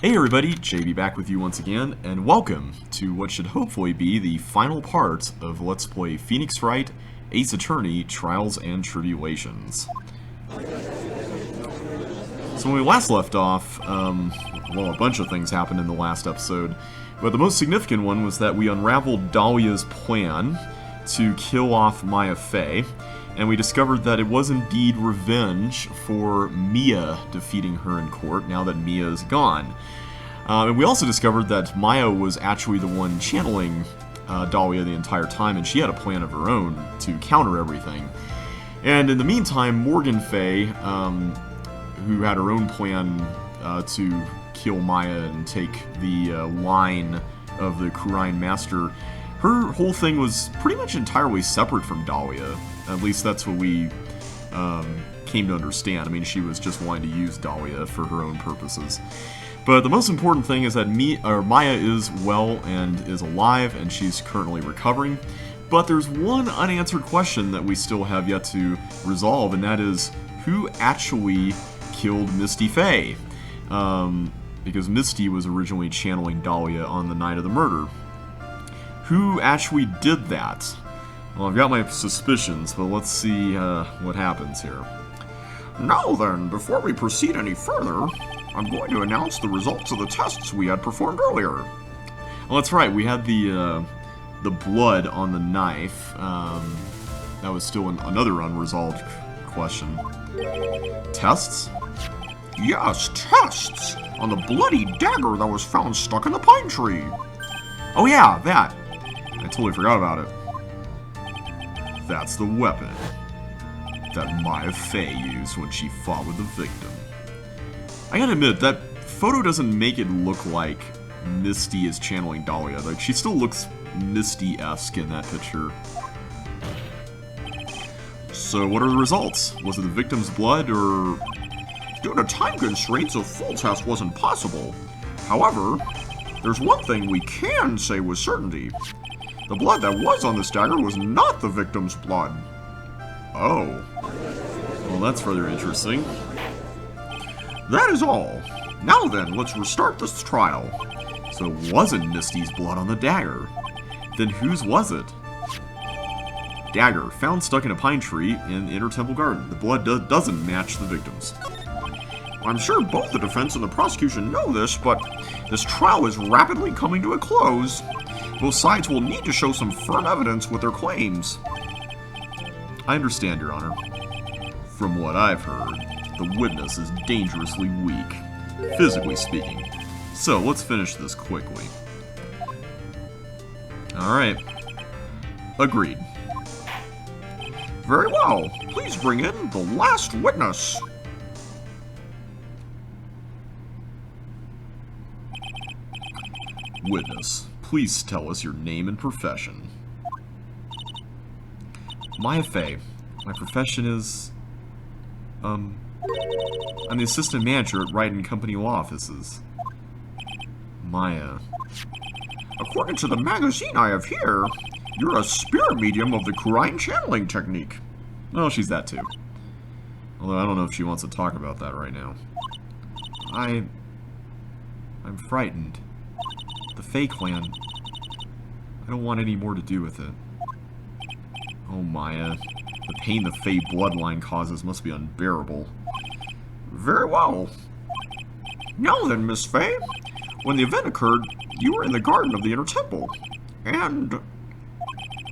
Hey everybody, JB back with you once again, and welcome to what should hopefully be the final part of Let's Play Phoenix Wright, Ace Attorney, Trials and Tribulations. So when we last left off, well, a bunch of things happened in the last episode, but the most significant one was that we unraveled Dahlia's plan to kill off Maya Fey, and we discovered that it was indeed revenge for Mia defeating her in court now that Mia is gone. And we also discovered that Maya was actually the one channeling Dahlia the entire time, and she had a plan of her own to counter everything. And in the meantime, Morgan Fey, who had her own plan to kill Maya and take the line of the Kurine Master, her whole thing was pretty much entirely separate from Dahlia. At least that's what we came to understand. I mean, she was just wanting to use Dahlia for her own purposes. But the most important thing is that Maya is well and is alive, and she's currently recovering. But there's one unanswered question that we still have yet to resolve, and that is, who actually killed Misty Fey? Because Misty was originally channeling Dahlia on the night of the murder. Who actually did that? Well, I've got my suspicions, but let's see what happens here. Now then, before we proceed any further, I'm going to announce the results of the tests we had performed earlier. Well, that's right, we had the blood on the knife. That was still another unresolved question. Tests? Yes, tests! On the bloody dagger that was found stuck in the pine tree. Oh yeah, that. I totally forgot about it. That's the weapon that Maya Fey used when she fought with the victim. I gotta admit, that photo doesn't make it look like Misty is channeling Dahlia. Like, she still looks Misty-esque in that picture. So, what are the results? Was it the victim's blood, or... Due to time constraints, a full test wasn't possible. However, there's one thing we can say with certainty. The blood that was on this dagger was not the victim's blood. Oh. Well, that's rather interesting. That is all. Now then, let's restart this trial. So it wasn't Misty's blood on the dagger. Then whose was it? Dagger, found stuck in a pine tree in Inner Temple Garden. The blood doesn't match the victim's. I'm sure both the defense and the prosecution know this, but this trial is rapidly coming to a close. Both sides will need to show some firm evidence with their claims. I understand, Your Honor. From what I've heard, the witness is dangerously weak, physically speaking. So, let's finish this quickly. Alright. Agreed. Very well. Please bring in the last witness. Witness, please tell us your name and profession. Maya Fey. My profession is... I'm the assistant manager at Wright & Company Law Offices. Maya. According to the magazine I have here, you're a spirit medium of the Kurine channeling technique. Well, she's that too. Although I don't know if she wants to talk about that right now. I'm frightened. The Fey clan. I don't want any more to do with it. Oh, Maya. The pain the Fey bloodline causes must be unbearable. Very well. Now then, Miss Fey. When the event occurred, you were in the garden of the Inner Temple. And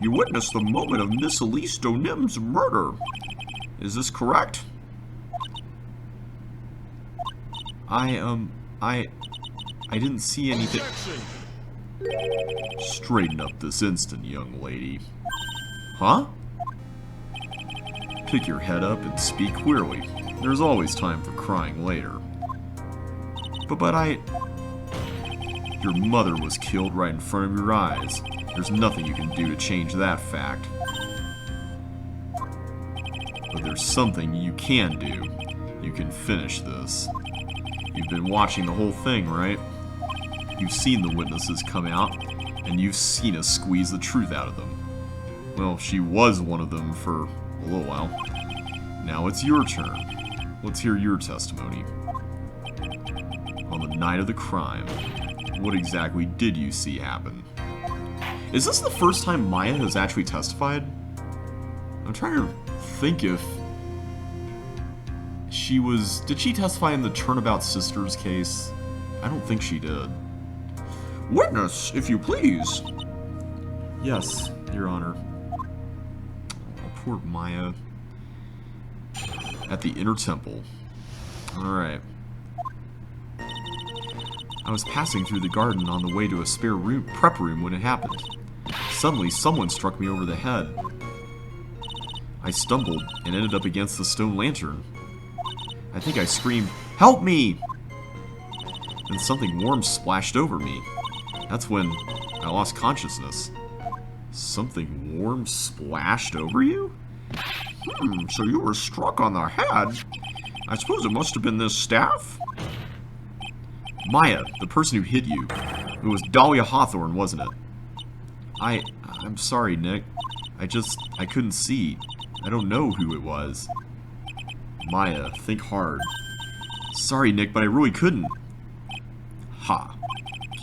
you witnessed the moment of Miss Elise Donim's murder. Is this correct? I didn't see anything. Straighten up this instant, young lady. Huh? Pick your head up and speak clearly. There's always time for crying later. But Your mother was killed right in front of your eyes. There's nothing you can do to change that fact. But there's something you can do. You can finish this. You've been watching the whole thing, right? You've seen the witnesses come out, and you've seen us squeeze the truth out of them. Well, she was one of them for a little while. Now it's your turn. Let's hear your testimony. On on the night of the crime. What exactly did you see happen? Is this the first time Maya has actually testified? I'm trying to think if she was... Did she testify in the Turnabout Sisters case? I don't think she did. Witness, if you please. Yes, Your Honor. Oh, poor Maya. At the Inner Temple. Alright. I was passing through the garden on the way to a spare room, prep room when it happened. Suddenly, someone struck me over the head. I stumbled and ended up against the stone lantern. I think I screamed, "Help me!" Then something warm splashed over me. That's when I lost consciousness. Something warm splashed over you? So you were struck on the head? I suppose it must have been this staff? Maya, the person who hit you. It was Dahlia Hawthorne, wasn't it? I'm sorry, Nick. I couldn't see. I don't know who it was. Maya, think hard. Sorry, Nick, but I really couldn't. Ha.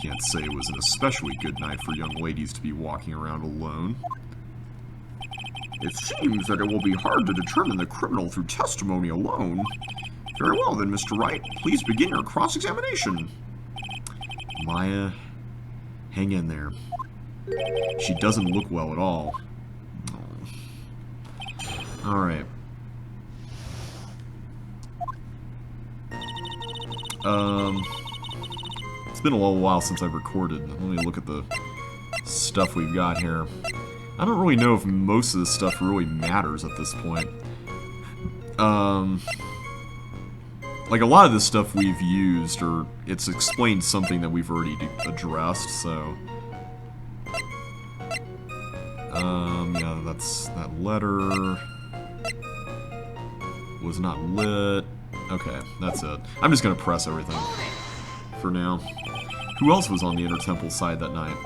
Can't say it was an especially good night for young ladies to be walking around alone. It seems that it will be hard to determine the criminal through testimony alone. Very well then, Mr. Wright. Please begin your cross-examination. Maya, hang in there. She doesn't look well at all. Oh. Alright. It's been a little while since I've recorded. Let me look at the stuff we've got here. I don't really know if most of this stuff really matters at this point. Like, a lot of this stuff we've used, or it's explained something that we've already addressed, so... yeah, that's... that letter... was not lit... Okay, that's it. I'm just gonna press everything. For now. Who else was on the Inner Temple side that night?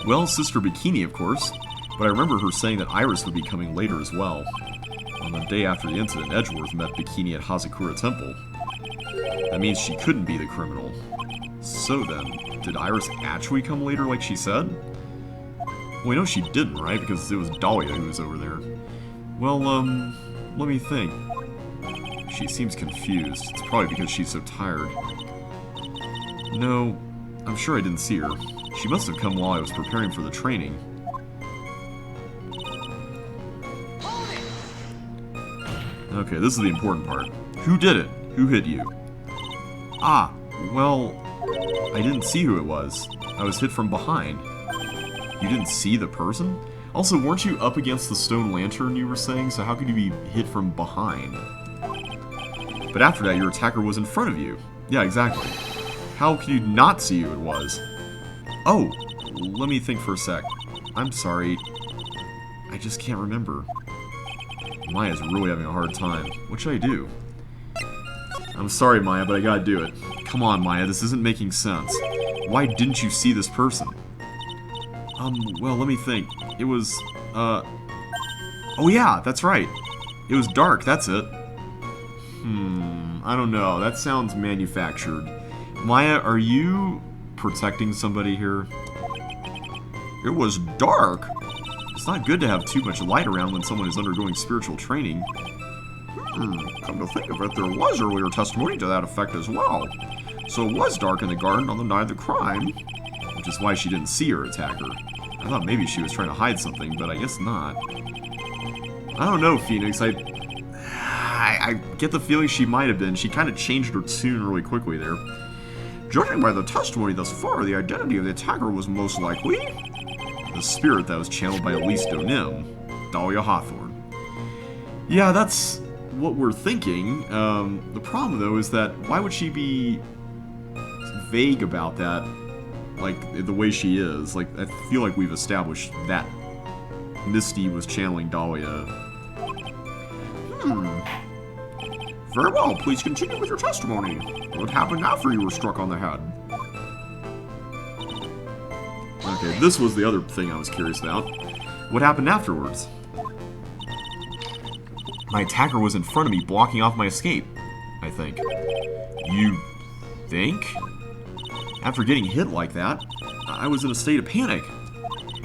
Well, Sister Bikini, of course. But I remember her saying that Iris would be coming later as well. On the day after the incident, Edgeworth met Bikini at Hazakura Temple. That means she couldn't be the criminal. So then, did Iris actually come later like she said? Well, we know she didn't, right? Because it was Dahlia who was over there. Well, let me think. She seems confused. It's probably because she's so tired. No, I'm sure I didn't see her. She must have come while I was preparing for the training. Okay, this is the important part. Who did it? Who hit you? Ah, well, I didn't see who it was. I was hit from behind. You didn't see the person? Also, weren't you up against the stone lantern you were saying, so how could you be hit from behind? But after that, your attacker was in front of you. Yeah, exactly. How could you not see who it was? Oh, let me think for a sec. I'm sorry. I just can't remember. Maya's really having a hard time. What should I do? I'm sorry, Maya, but I gotta do it. Come on, Maya, this isn't making sense. Why didn't you see this person? Well, let me think. It was, oh yeah, that's right. It was dark, that's it. I don't know. That sounds manufactured. Maya, are you protecting somebody here? It was dark? It's not good to have too much light around when someone is undergoing spiritual training. Come to think of it, there was earlier testimony to that effect as well. So it was dark in the garden on the night of the crime. Which is why she didn't see her attacker. I thought maybe she was trying to hide something, but I guess not. I don't know, Phoenix. I get the feeling she might have been. She kind of changed her tune really quickly there. Judging by the testimony thus far, the identity of the attacker was most likely the spirit that was channeled by Elise Donim, Dahlia Hawthorne. Yeah, that's what we're thinking. The problem, though, is that why would she be vague about that, like, the way she is? Like, I feel like we've established that Misty was channeling Dahlia. Very well, please continue with your testimony. What happened after you were struck on the head? Okay, this was the other thing I was curious about. What happened afterwards? My attacker was in front of me, blocking off my escape, I think. You think? After getting hit like that, I was in a state of panic.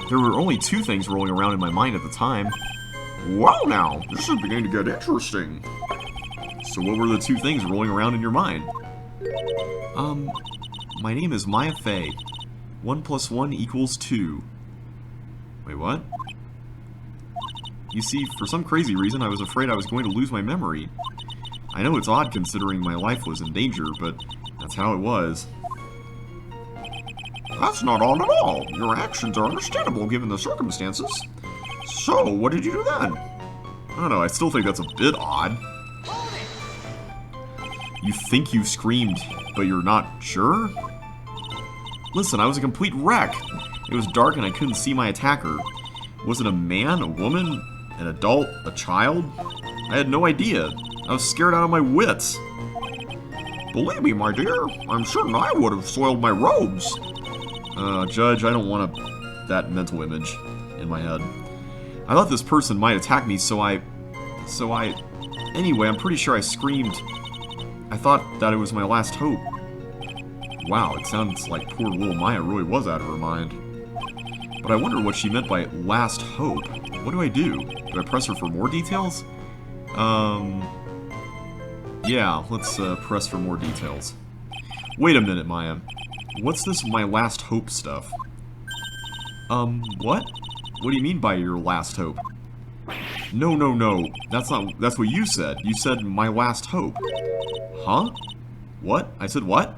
There were only two things rolling around in my mind at the time. Well now, this is beginning to get interesting. So what were the two things rolling around in your mind? My name is Maya Fey. 1 + 1 = 2. Wait, what? You see, for some crazy reason, I was afraid I was going to lose my memory. I know it's odd considering my life was in danger, but that's how it was. That's not odd at all. Your actions are understandable given the circumstances. So, what did you do then? I don't know, I still think that's a bit odd. You think you screamed, but you're not sure? Listen, I was a complete wreck. It was dark and I couldn't see my attacker. Was it a man, a woman, an adult, a child? I had no idea. I was scared out of my wits. Believe me, my dear, I'm certain I would have soiled my robes. Judge, I don't want that mental image in my head. I thought this person might attack me, so I... Anyway, I'm pretty sure I screamed. I thought that it was my last hope. Wow, it sounds like poor little Maya really was out of her mind. But I wonder what she meant by last hope. What do? Do I press her for more details? Yeah, let's press for more details. Wait a minute, Maya. What's this my last hope stuff? What? What do you mean by your last hope? No. That's what you said. You said my last hope. Huh? What? I said what?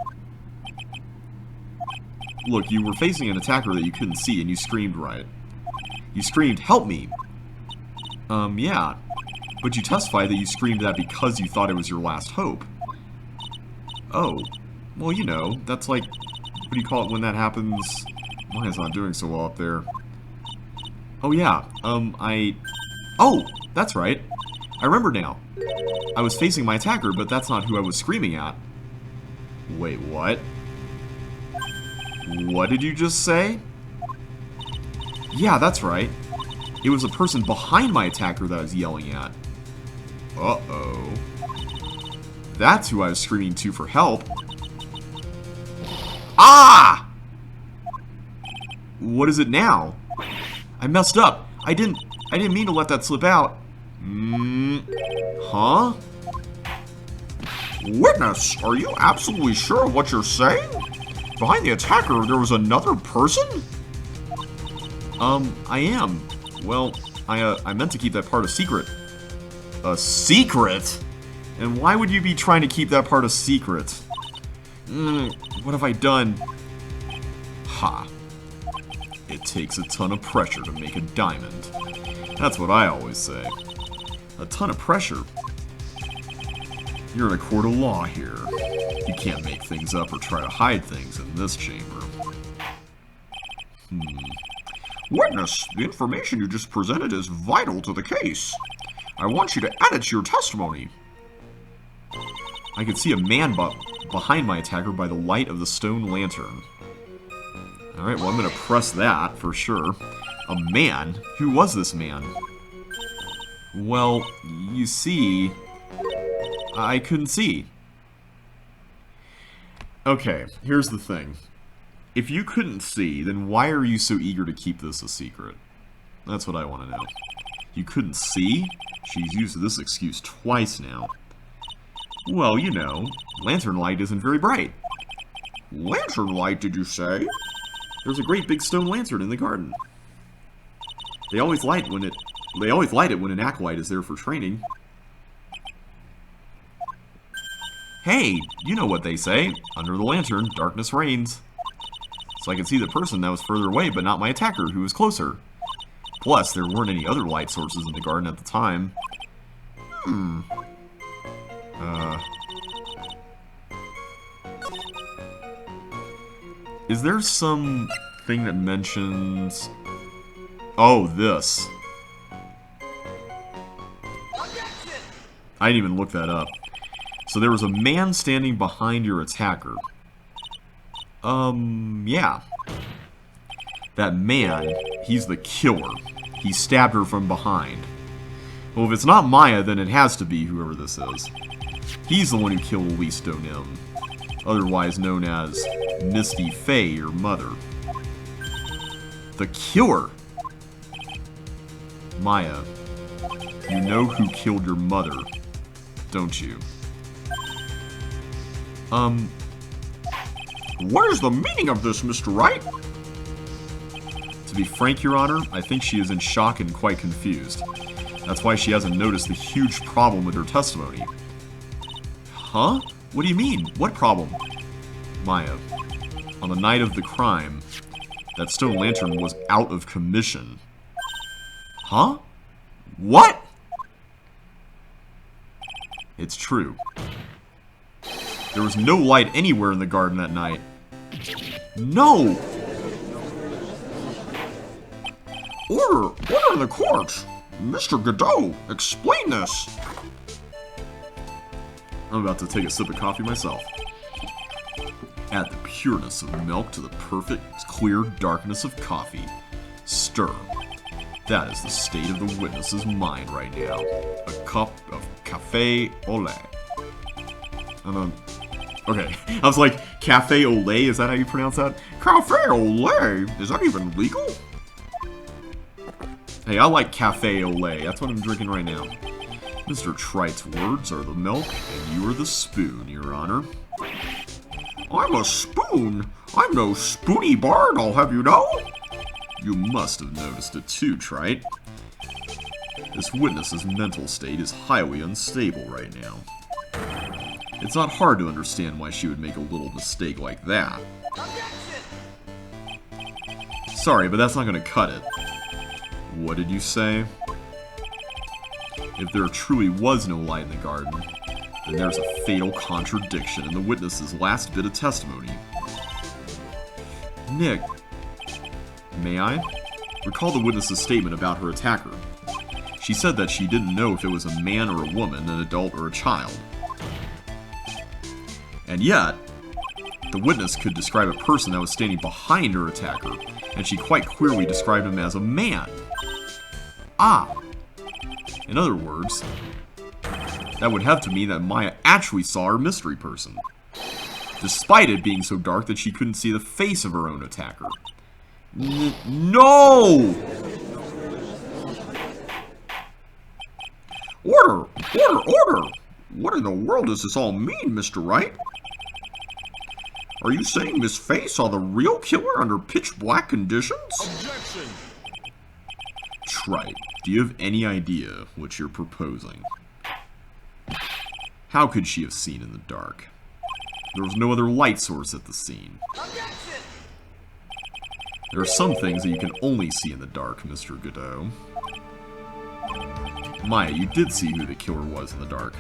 Look, you were facing an attacker that you couldn't see and you screamed right. You screamed, "Help me!" Yeah. But you testified that you screamed that because you thought it was your last hope. Oh. Well, you know, that's like... What do you call it when that happens? Maya's not doing so well up there. Oh, yeah. Oh! That's right. I remember now. I was facing my attacker, but that's not who I was screaming at. Wait, what? What did you just say? Yeah, that's right. It was the person behind my attacker that I was yelling at. Uh-oh. That's who I was screaming to for help. Ah! What is it now? I messed up. I didn't mean to let that slip out. Huh? Witness, are you absolutely sure of what you're saying? Behind the attacker, there was another person? I am. Well, I meant to keep that part a secret. A secret? And why would you be trying to keep that part a secret? What have I done? Ha. It takes a ton of pressure to make a diamond. That's what I always say. A ton of pressure? You're in a court of law here. You can't make things up or try to hide things in this chamber. Witness, the information you just presented is vital to the case. I want you to add it to your testimony. I could see a man behind my attacker by the light of the stone lantern. Alright, well, I'm going to press that for sure. A man? Who was this man? Well, you see, I couldn't see. Okay, here's the thing. If you couldn't see, then why are you so eager to keep this a secret? That's what I want to know. You couldn't see? She's used this excuse twice now. Well, you know, lantern light isn't very bright. Lantern light, did you say? There's a great big stone lantern in the garden. They always light it when an acolyte is there for training. Hey, you know what they say. Under the lantern, darkness reigns. So I could see the person that was further away, but not my attacker, who was closer. Plus, there weren't any other light sources in the garden at the time. Is there some thing that mentions... Oh, this. I didn't even look that up. So there was a man standing behind your attacker. Yeah. That man, he's the killer. He stabbed her from behind. Well, if it's not Maya, then it has to be whoever this is. He's the one who killed Lee Stonem. otherwise known as Misty Fey, your mother. The killer! Maya, you know who killed your mother, don't you? What is the meaning of this, Mr. Wright? To be frank, Your Honor, I think she is in shock and quite confused. That's why she hasn't noticed the huge problem with her testimony. Huh? What do you mean? What problem? Maya, on the night of the crime, that stone lantern was out of commission. Huh? What? It's true. There was no light anywhere in the garden that night. No! Order in the court! Mr. Godot, explain this! I'm about to take a sip of coffee myself. Add the pureness of milk to the perfect, clear darkness of coffee. Stir. That is the state of the witness's mind right now. A cup of café au lait. Okay, I was like, café au lait? Is that how you pronounce that? Café au lait? Is that even legal? Hey, I like café au lait. That's what I'm drinking right now. Mr. Trite's words are the milk, and you are the spoon, Your Honor. I'm a spoon? I'm no spoony bard, I'll have you know. You must have noticed it too, Trite. This witness's mental state is highly unstable right now. It's not hard to understand why she would make a little mistake like that. Sorry, but that's not going to cut it. What did you say? If there truly was no light in the garden, then there's a fatal contradiction in the witness's last bit of testimony. Nick, may I? Recall the witness's statement about her attacker. She said that she didn't know if it was a man or a woman, an adult or a child. And yet, the witness could describe a person that was standing behind her attacker, and she quite clearly described him as a man. Ah! In other words, that would have to mean that Maya actually saw her mystery person, despite it being so dark that she couldn't see the face of her own attacker. No! Order! Order! What in the world does this all mean, Mr. Wright? Are you saying Miss Fey saw the real killer under pitch-black conditions? Objection! Trite, do you have any idea what you're proposing? How could she have seen in the dark? There was no other light source at the scene. Objection! There are some things that you can only see in the dark, Mr. Godot. Maya, you did see who the killer was in the dark.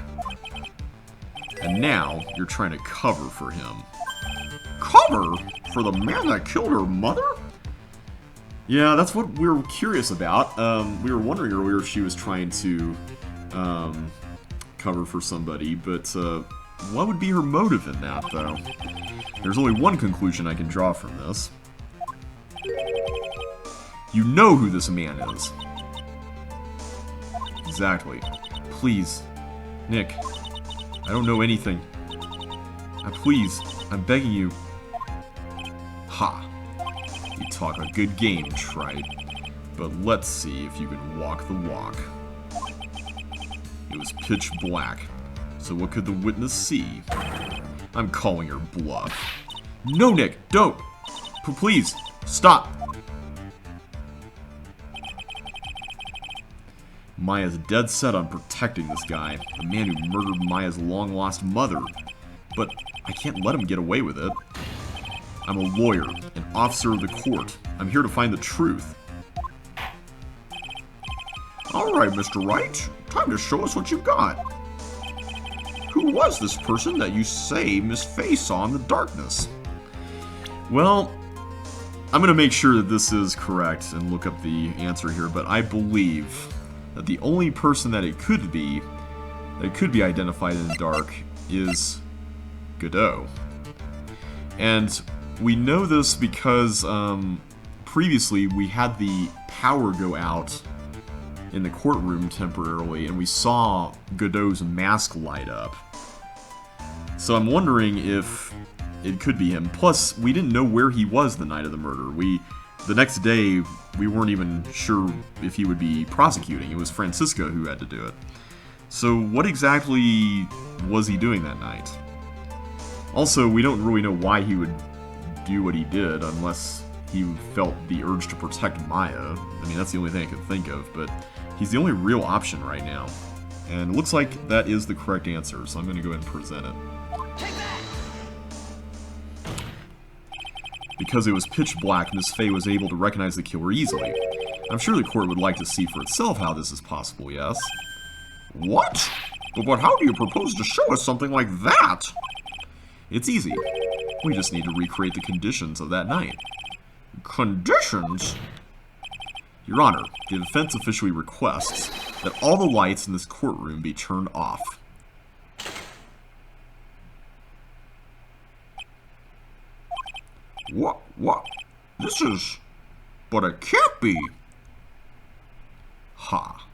And now, you're trying to cover for him. Cover? For the man that killed her mother? Yeah, that's what we were curious about. We were wondering earlier if she was trying to cover for somebody, but what would be her motive in that, though? There's only one conclusion I can draw from this. You know who this man is. Exactly. Please, Nick, I don't know anything. Please, I'm begging you. Ha! You talk a good game, Trite. But let's see if you can walk the walk. It was pitch black, so what could the witness see? I'm calling her bluff. No, Nick, don't! Please, stop! Maya's dead set on protecting this guy, the man who murdered Maya's long-lost mother. But I can't let him get away with it. I'm a lawyer, an officer of the court. I'm here to find the truth. Alright, Mr. Wright. Time to show us what you've got. Who was this person that you say Miss Fey saw in the darkness? Well, I'm going to make sure that this is correct and look up the answer here, but I believe that the only person that it could be identified in the dark is Godot. And we know this because previously we had the power go out in the courtroom temporarily, and we saw Godot's mask light up. So I'm wondering if it could be him. Plus, we didn't know where he was the night of the murder. The next day, we weren't even sure if he would be prosecuting. It was Francisco who had to do it. So what exactly was he doing that night? Also, we don't really know why he would do what he did unless he felt the urge to protect Maya. I mean, that's the only thing I could think of, but he's the only real option right now. And it looks like that is the correct answer, so I'm going to go ahead and present it. Take that! Because it was pitch black, Miss Fey was able to recognize the killer easily. I'm sure the court would like to see for itself how this is possible, yes? What? But how do you propose to show us something like that? It's easy. We just need to recreate the conditions of that night. Conditions? Your Honor, the defense officially requests that all the lights in this courtroom be turned off. What? This is... But it can't be. Ha.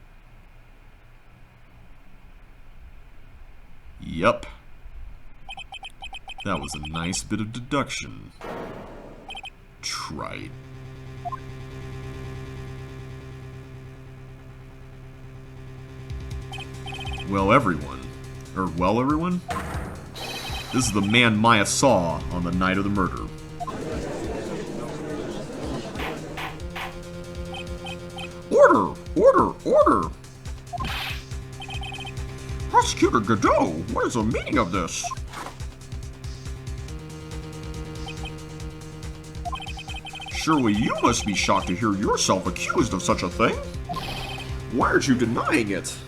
Yup. That was a nice bit of deduction. Trite. Well, everyone. This is the man Maya saw on the night of the murder. Order! Prosecutor Godot, what is the meaning of this? Surely you must be shocked to hear yourself accused of such a thing. Why aren't you denying it?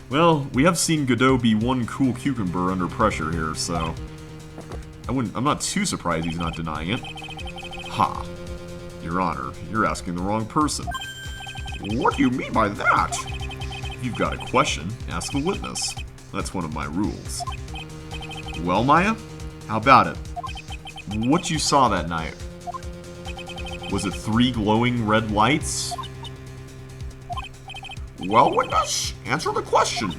Well, we have seen Godot be one cool cucumber under pressure here, so I'm not too surprised he's not denying it. Ha. Your Honor, you're asking the wrong person. What do you mean by that? If you've got a question, ask the witness. That's one of my rules. Well, Maya, how about it? What you saw that night? Was it 3 glowing red lights? Well, witness, answer the question.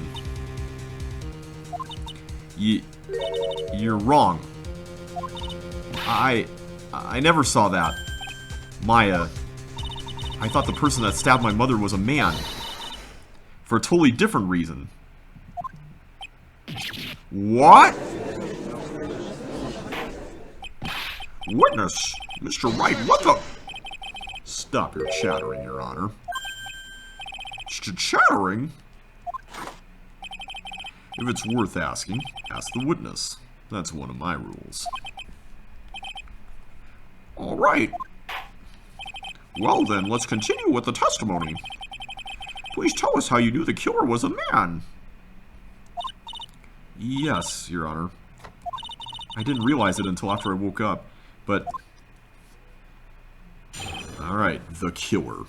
You're wrong. I never saw that. Maya, I thought the person that stabbed my mother was a man. For a totally different reason. What? Witness, Mr. Wright, what the... Stop your chattering, Your Honor. Chattering? If it's worth asking, ask the witness. That's one of my rules. All right. Well then, let's continue with the testimony. Please tell us how you knew the killer was a man. Yes, Your Honor. I didn't realize it until after I woke up, but... Alright, the killer.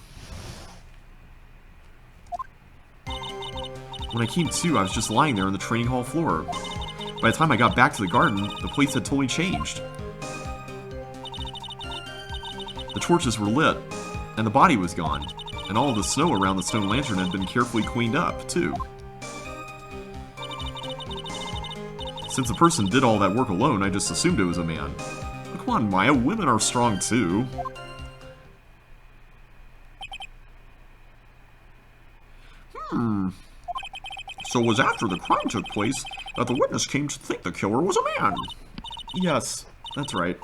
When I came to, I was just lying there on the training hall floor. By the time I got back to the garden, the place had totally changed. The torches were lit, and the body was gone, and all of the snow around the stone lantern had been carefully cleaned up, too. Since the person did all that work alone, I just assumed it was a man. But come on, Maya, women are strong, too. So it was after the crime took place that the witness came to think the killer was a man. Yes, that's right.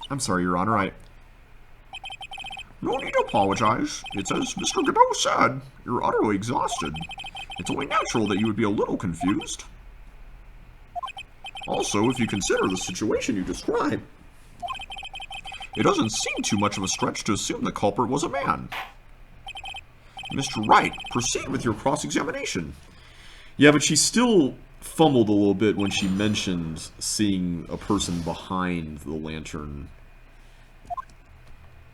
I'm sorry, Your Honor, No need to apologize. It's as Mr. Godot said, you're utterly exhausted. It's only natural that you would be a little confused. Also, if you consider the situation you describe, it doesn't seem too much of a stretch to assume the culprit was a man. Mr. Wright, proceed with your cross-examination. Yeah, but she still fumbled a little bit when she mentioned seeing a person behind the lantern.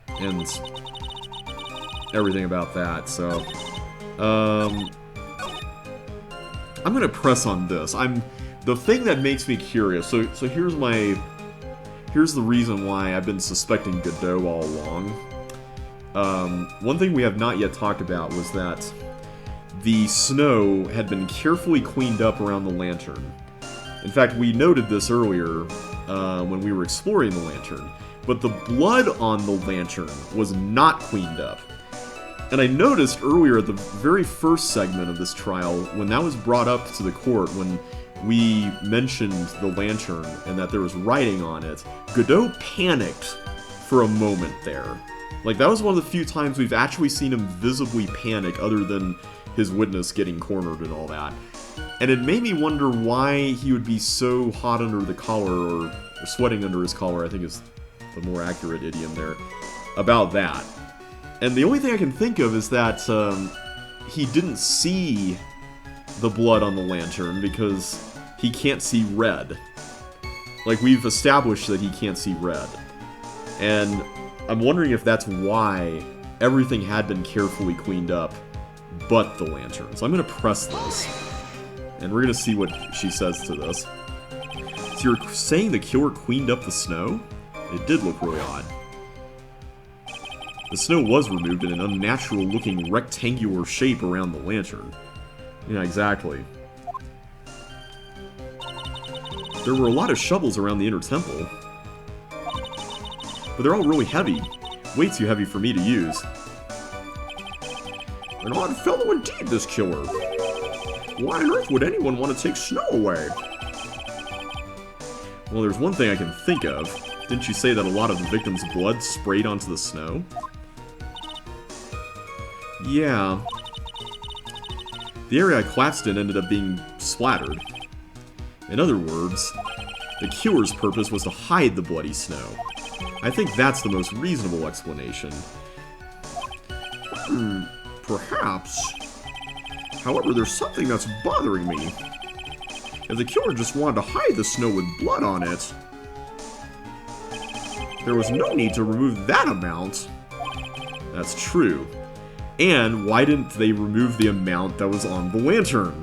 And everything about that, so... I'm gonna press on this. The thing that makes me curious, so here's the reason why I've been suspecting Godot all along. One thing we have not yet talked about was that the snow had been carefully cleaned up around the lantern. In fact, we noted this earlier. when we were exploring the lantern. But the blood on the lantern was not cleaned up. And I noticed earlier at the very first segment of this trial, when that was brought up to the court, when we mentioned the lantern and that there was writing on it, Godot panicked for a moment there. Like, that was one of the few times we've actually seen him visibly panic, other than his witness getting cornered and all that. And it made me wonder why he would be so hot under the collar, or sweating under his collar, I think is the more accurate idiom there, about that. And the only thing I can think of is that he didn't see the blood on the lantern because he can't see red. Like, we've established that he can't see red. And I'm wondering if that's why everything had been carefully cleaned up but the lantern. So I'm going to press this, and we're going to see what she says to this. So you're saying the killer cleaned up the snow? It did look really odd. The snow was removed in an unnatural-looking rectangular shape around the lantern. Yeah, exactly. There were a lot of shovels around the inner temple, but they're all really heavy. Way too heavy for me to use. An odd fellow indeed, this killer. Why on earth would anyone want to take snow away? Well, there's one thing I can think of. Didn't you say that a lot of the victim's blood sprayed onto the snow? Yeah. The area I collapsed in ended up being splattered. In other words, the killer's purpose was to hide the bloody snow. I think that's the most reasonable explanation. Perhaps. However, there's something that's bothering me. If the killer just wanted to hide the snow with blood on it, there was no need to remove that amount. That's true. And why didn't they remove the amount that was on the lantern?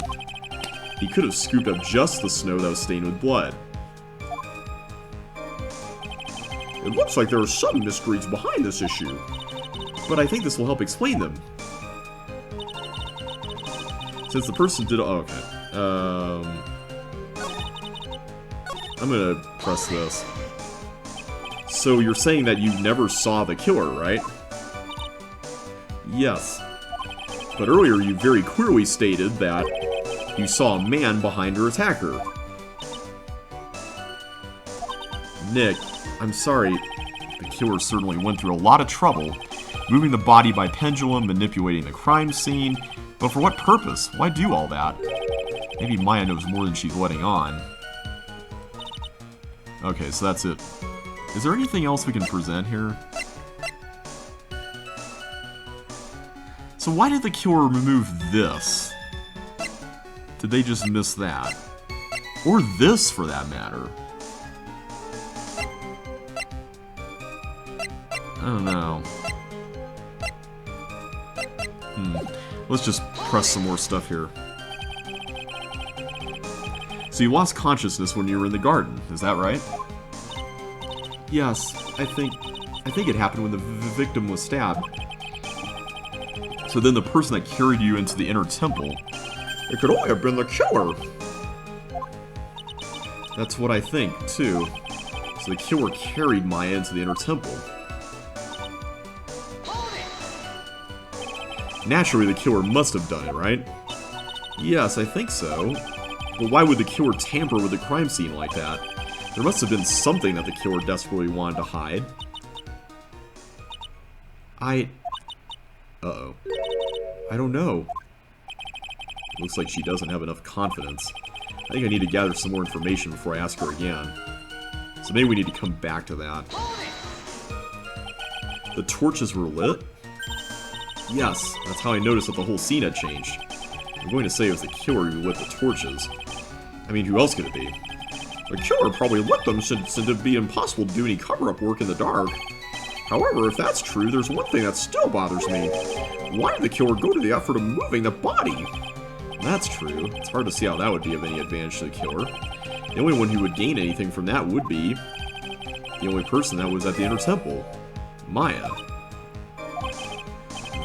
He could have scooped up just the snow that was stained with blood. It looks like there are some mysteries behind this issue. But I think this will help explain them. Since the person did... Oh, okay. I'm gonna press this. So you're saying that you never saw the killer, right? Yes. But earlier you very clearly stated that you saw a man behind her attacker. Nick, I'm sorry. The killer certainly went through a lot of trouble, moving the body by pendulum, manipulating the crime scene, but for what purpose? Why do all that? Maybe Maya knows more than she's letting on. Okay, so that's it. Is there anything else we can present here? So why did the killer remove this? Did they just miss that? Or this, for that matter? I don't know. Let's just press some more stuff here. So you lost consciousness when you were in the garden, is that right? Yes, I think it happened when the victim was stabbed. So then the person that carried you into the inner temple... It could only have been the killer. That's what I think, too. So the killer carried Maya into the inner temple. Naturally, the killer must have done it, right? Yes, I think so. But why would the killer tamper with the crime scene like that? There must have been something that the killer desperately wanted to hide. Uh-oh. I don't know. Looks like she doesn't have enough confidence. I think I need to gather some more information before I ask her again. So maybe we need to come back to that. The torches were lit? Yes, that's how I noticed that the whole scene had changed. I'm going to say it was the killer who lit the torches. I mean, who else could it be? The killer probably lit them since it'd be impossible to do any cover-up work in the dark. However, if that's true, there's one thing that still bothers me. Why did the killer go to the effort of moving the body? That's true. It's hard to see how that would be of any advantage to the killer. The only one who would gain anything from that would be the only person that was at the inner temple, Maya.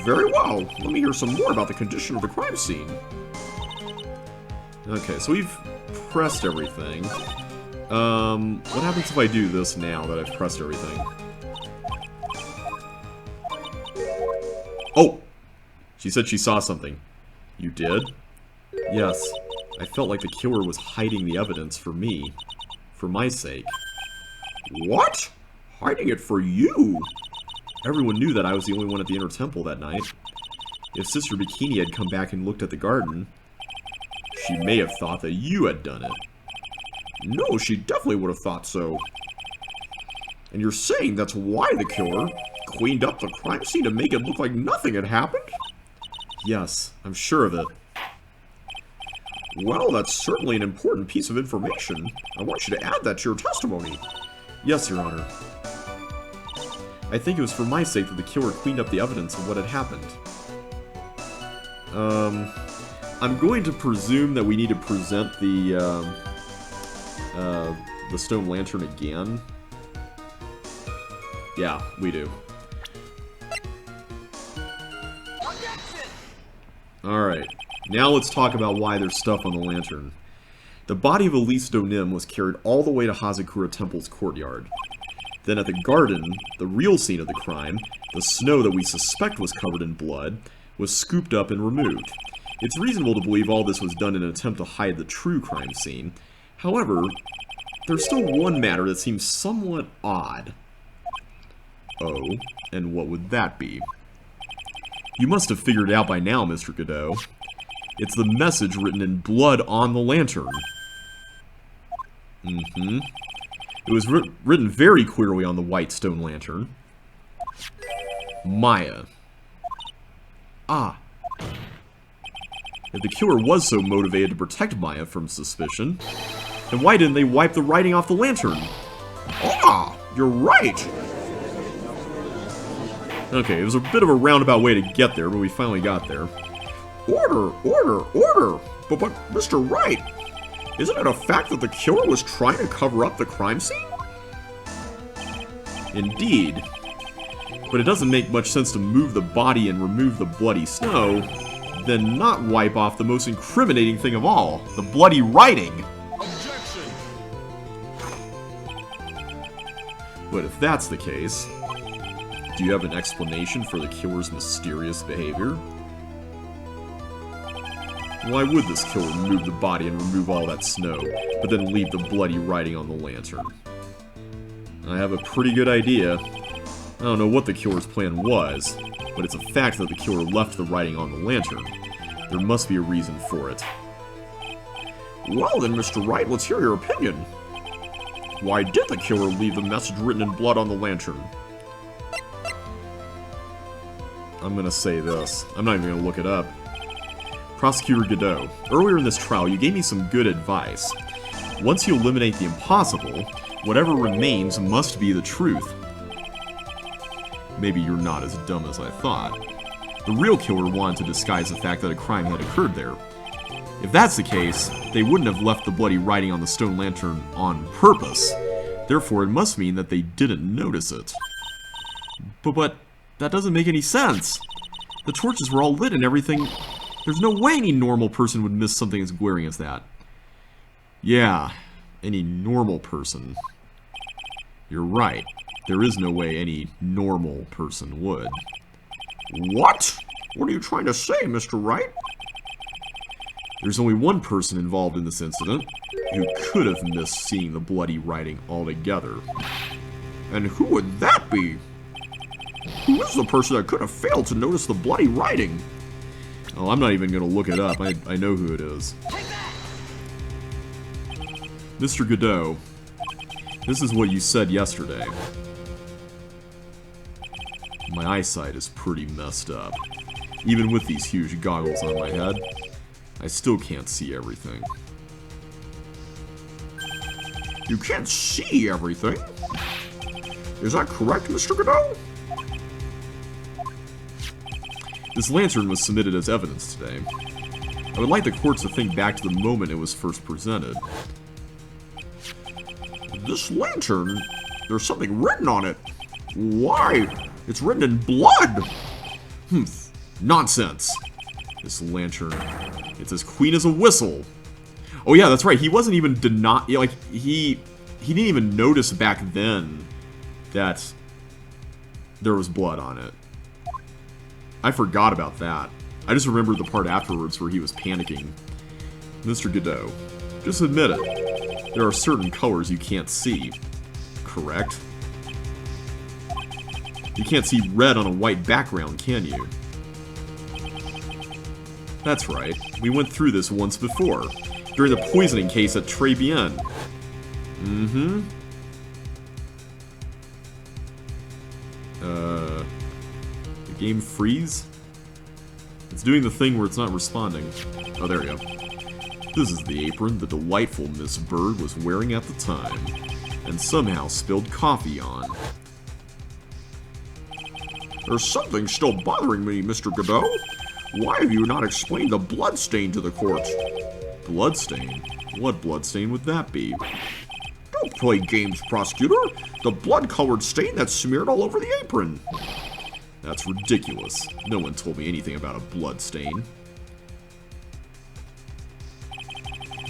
Very well. Let me hear some more about the condition of the crime scene. Okay, so we've pressed everything. What happens if I do this now that I've pressed everything? Oh! She said she saw something. You did? Yes. I felt like the killer was hiding the evidence for me. For my sake. What? Hiding it for you? Everyone knew that I was the only one at the inner temple that night. If Sister Bikini had come back and looked at the garden, she may have thought that you had done it. No, she definitely would have thought so. And you're saying that's why the killer cleaned up the crime scene to make it look like nothing had happened? Yes, I'm sure of it. Well, that's certainly an important piece of information. I want you to add that to your testimony. Yes, Your Honor. I think it was for my sake that the killer cleaned up the evidence of what had happened. I'm going to presume that we need to present the stone lantern again. Yeah, we do. Alright, now let's talk about why there's stuff on the lantern. The body of Elise Donim was carried all the way to Hazakura Temple's courtyard. Then at the garden, the real scene of the crime, the snow that we suspect was covered in blood, was scooped up and removed. It's reasonable to believe all this was done in an attempt to hide the true crime scene. However, there's still one matter that seems somewhat odd. Oh, and what would that be? You must have figured it out by now, Mr. Godot. It's the message written in blood on the lantern. It was written very clearly on the white stone lantern. Maya. Ah. If the killer was so motivated to protect Maya from suspicion, then why didn't they wipe the writing off the lantern? Ah, you're right! Okay, it was a bit of a roundabout way to get there, but we finally got there. Order, order, order! But Mr. Wright, isn't it a fact that the killer was trying to cover up the crime scene? Indeed. But it doesn't make much sense to move the body and remove the bloody snow, then not wipe off the most incriminating thing of all, the bloody writing. Objection! But if that's the case, do you have an explanation for the killer's mysterious behavior? Why would this killer move the body and remove all that snow, but then leave the bloody writing on the lantern? I have a pretty good idea. I don't know what the killer's plan was, but it's a fact that the killer left the writing on the lantern. There must be a reason for it. Well then, Mr. Wright, let's hear your opinion. Why did the killer leave the message written in blood on the lantern? I'm gonna say this. I'm not even gonna look it up. Prosecutor Godot, earlier in this trial you gave me some good advice. Once you eliminate the impossible, whatever remains must be the truth. Maybe you're not as dumb as I thought. The real killer wanted to disguise the fact that a crime had occurred there. If that's the case, they wouldn't have left the bloody writing on the stone lantern on purpose. Therefore, it must mean that they didn't notice it. But that doesn't make any sense. The torches were all lit and everything. There's no way any normal person would miss something as glaring as that. Yeah, any normal person. You're right. There is no way any normal person would. What? What are you trying to say, Mr. Wright? There's only one person involved in this incident who could have missed seeing the bloody writing altogether. And who would that be? Who is the person that could have failed to notice the bloody writing? Oh, I'm not even going to look it up. I know who it is. Mr. Godot, this is what you said yesterday. My eyesight is pretty messed up. Even with these huge goggles on my head, I still can't see everything. You can't see everything? Is that correct, Mr. Godot? This lantern was submitted as evidence today. I would like the courts to think back to the moment it was first presented. This lantern? There's something written on it. Why? It's written in blood! Nonsense! This lantern, it's as clean as a whistle. Oh yeah, that's right, he wasn't even he he didn't even notice back then that there was blood on it. I forgot about that. I just remembered the part afterwards where he was panicking. Mr. Godot, just admit it. There are certain colors you can't see. Correct? You can't see red on a white background, can you? That's right. We went through this once before, during the poisoning case at Tribulations. Mm-hmm. The game freeze? It's doing the thing where it's not responding. Oh, there we go. This is the apron the delightful Miss Bird was wearing at the time, and somehow spilled coffee on. There's something still bothering me, Mr. Godot. Why have you not explained the bloodstain to the court? Bloodstain? What bloodstain would that be? Don't play games, prosecutor. The blood-colored stain that's smeared all over the apron. That's ridiculous. No one told me anything about a blood stain.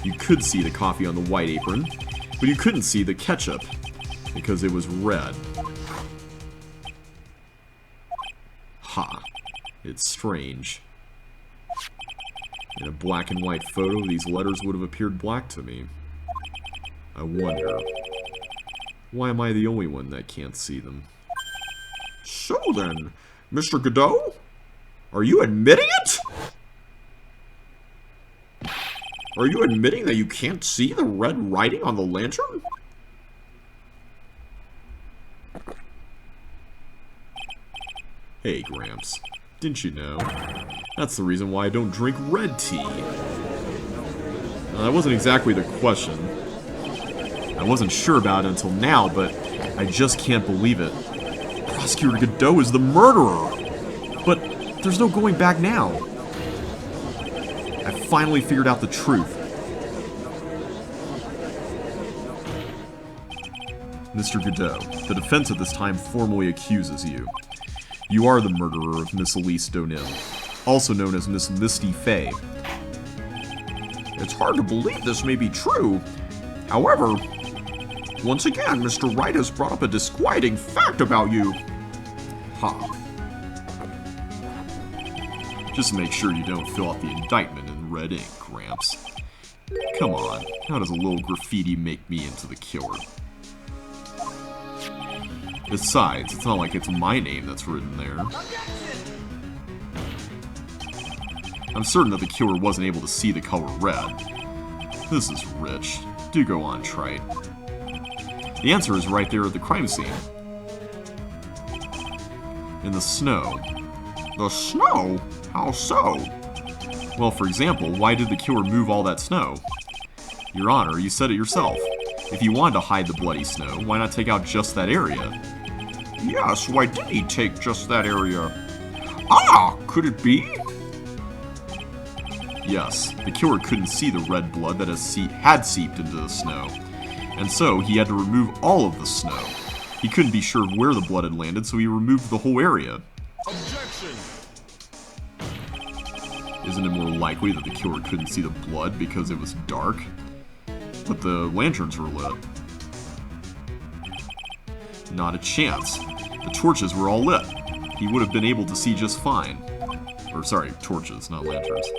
You could see the coffee on the white apron, but you couldn't see the ketchup, because it was red. Ha. It's strange. In a black and white photo, these letters would have appeared black to me. I wonder, why am I the only one that can't see them? So then, Mr. Godot, are you admitting it? Are you admitting that you can't see the red writing on the lantern? Hey, Gramps. Didn't you know? That's the reason why I don't drink red tea. That wasn't exactly the question. I wasn't sure about it until now, but I just can't believe it. Prosecutor Godot is the murderer! But there's no going back now. I finally figured out the truth. Mr. Godot, the defense at this time formally accuses you. You are the murderer of Miss Elise Donim, also known as Miss Misty Fey. It's hard to believe this may be true. However, once again, Mr. Wright has brought up a disquieting fact about you. Ha. Just make sure you don't fill out the indictment in red ink, Gramps. Come on, how does a little graffiti make me into the killer? Besides, it's not like it's my name that's written there. I'm certain that the killer wasn't able to see the color red. This is rich. Do go on, Trite. The answer is right there at the crime scene. In the snow. The snow? How so? Well, for example, why did the killer move all that snow? Your Honor, you said it yourself. If you wanted to hide the bloody snow, why not take out just that area? Yes, why did he take just that area? Ah, could it be? Yes, the killer couldn't see the red blood that had seeped into the snow, and so he had to remove all of the snow. He couldn't be sure of where the blood had landed, so he removed the whole area. Objection! Isn't it more likely that the killer couldn't see the blood because it was dark? But the lanterns were lit. Not a chance. The torches were all lit. He would have been able to see just fine. Or sorry, torches, not lanterns.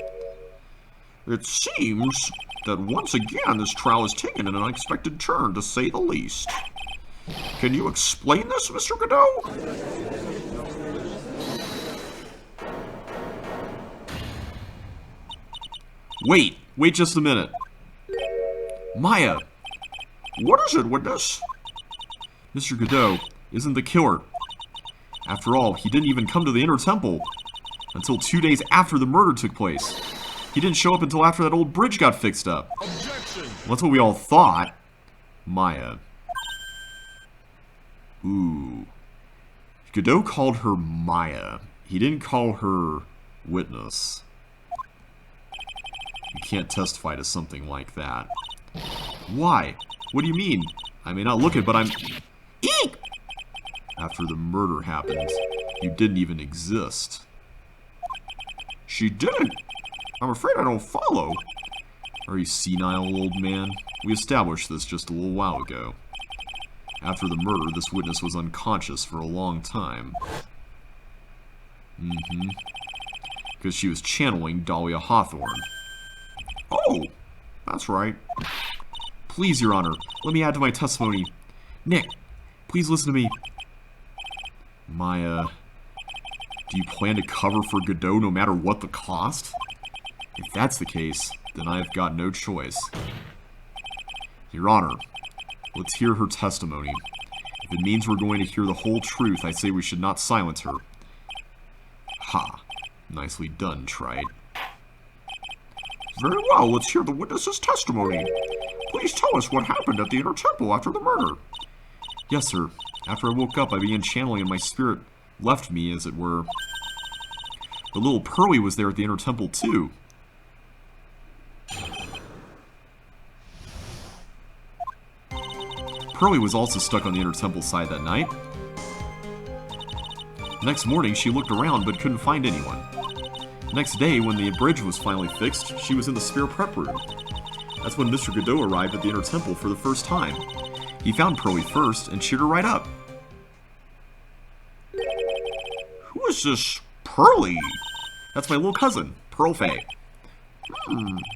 It seems that once again this trial has taken an unexpected turn, to say the least. Can you explain this, Mr. Godot? Wait just a minute. Maya! What is it, witness? Mr. Godot isn't the killer. After all, he didn't even come to the Inner Temple until 2 days after the murder took place. He didn't show up until after that old bridge got fixed up. Objection! Well, that's what we all thought. Maya. Ooh. Godot called her Maya. He didn't call her witness. You can't testify to something like that. Why? What do you mean? I may not look it, but I'm... Eek! After the murder happened, you didn't even exist. She didn't? I'm afraid I don't follow. Are you senile, old man? We established this just a little while ago. After the murder, this witness was unconscious for a long time. Because she was channeling Dahlia Hawthorne. Oh, that's right. Please, Your Honor, let me add to my testimony. Nick, please listen to me. Maya, do you plan to cover for Godot no matter what the cost? If that's the case, then I've got no choice. Your Honor, let's hear her testimony. If it means we're going to hear the whole truth, I say we should not silence her. Ha. Nicely done, Trite. Very well, let's hear the witness's testimony. Please tell us what happened at the Inner Temple after the murder. Yes, sir. After I woke up, I began channeling and my spirit left me, as it were. The little Pearly was there at the Inner Temple, too. Pearly was also stuck on the Inner Temple side that night. The next morning, she looked around but couldn't find anyone. The next day, when the bridge was finally fixed, she was in the spare prep room. That's when Mr. Godot arrived at the Inner Temple for the first time. He found Pearly first and cheered her right up. Who is this Pearly? That's my little cousin, Pearl Faye.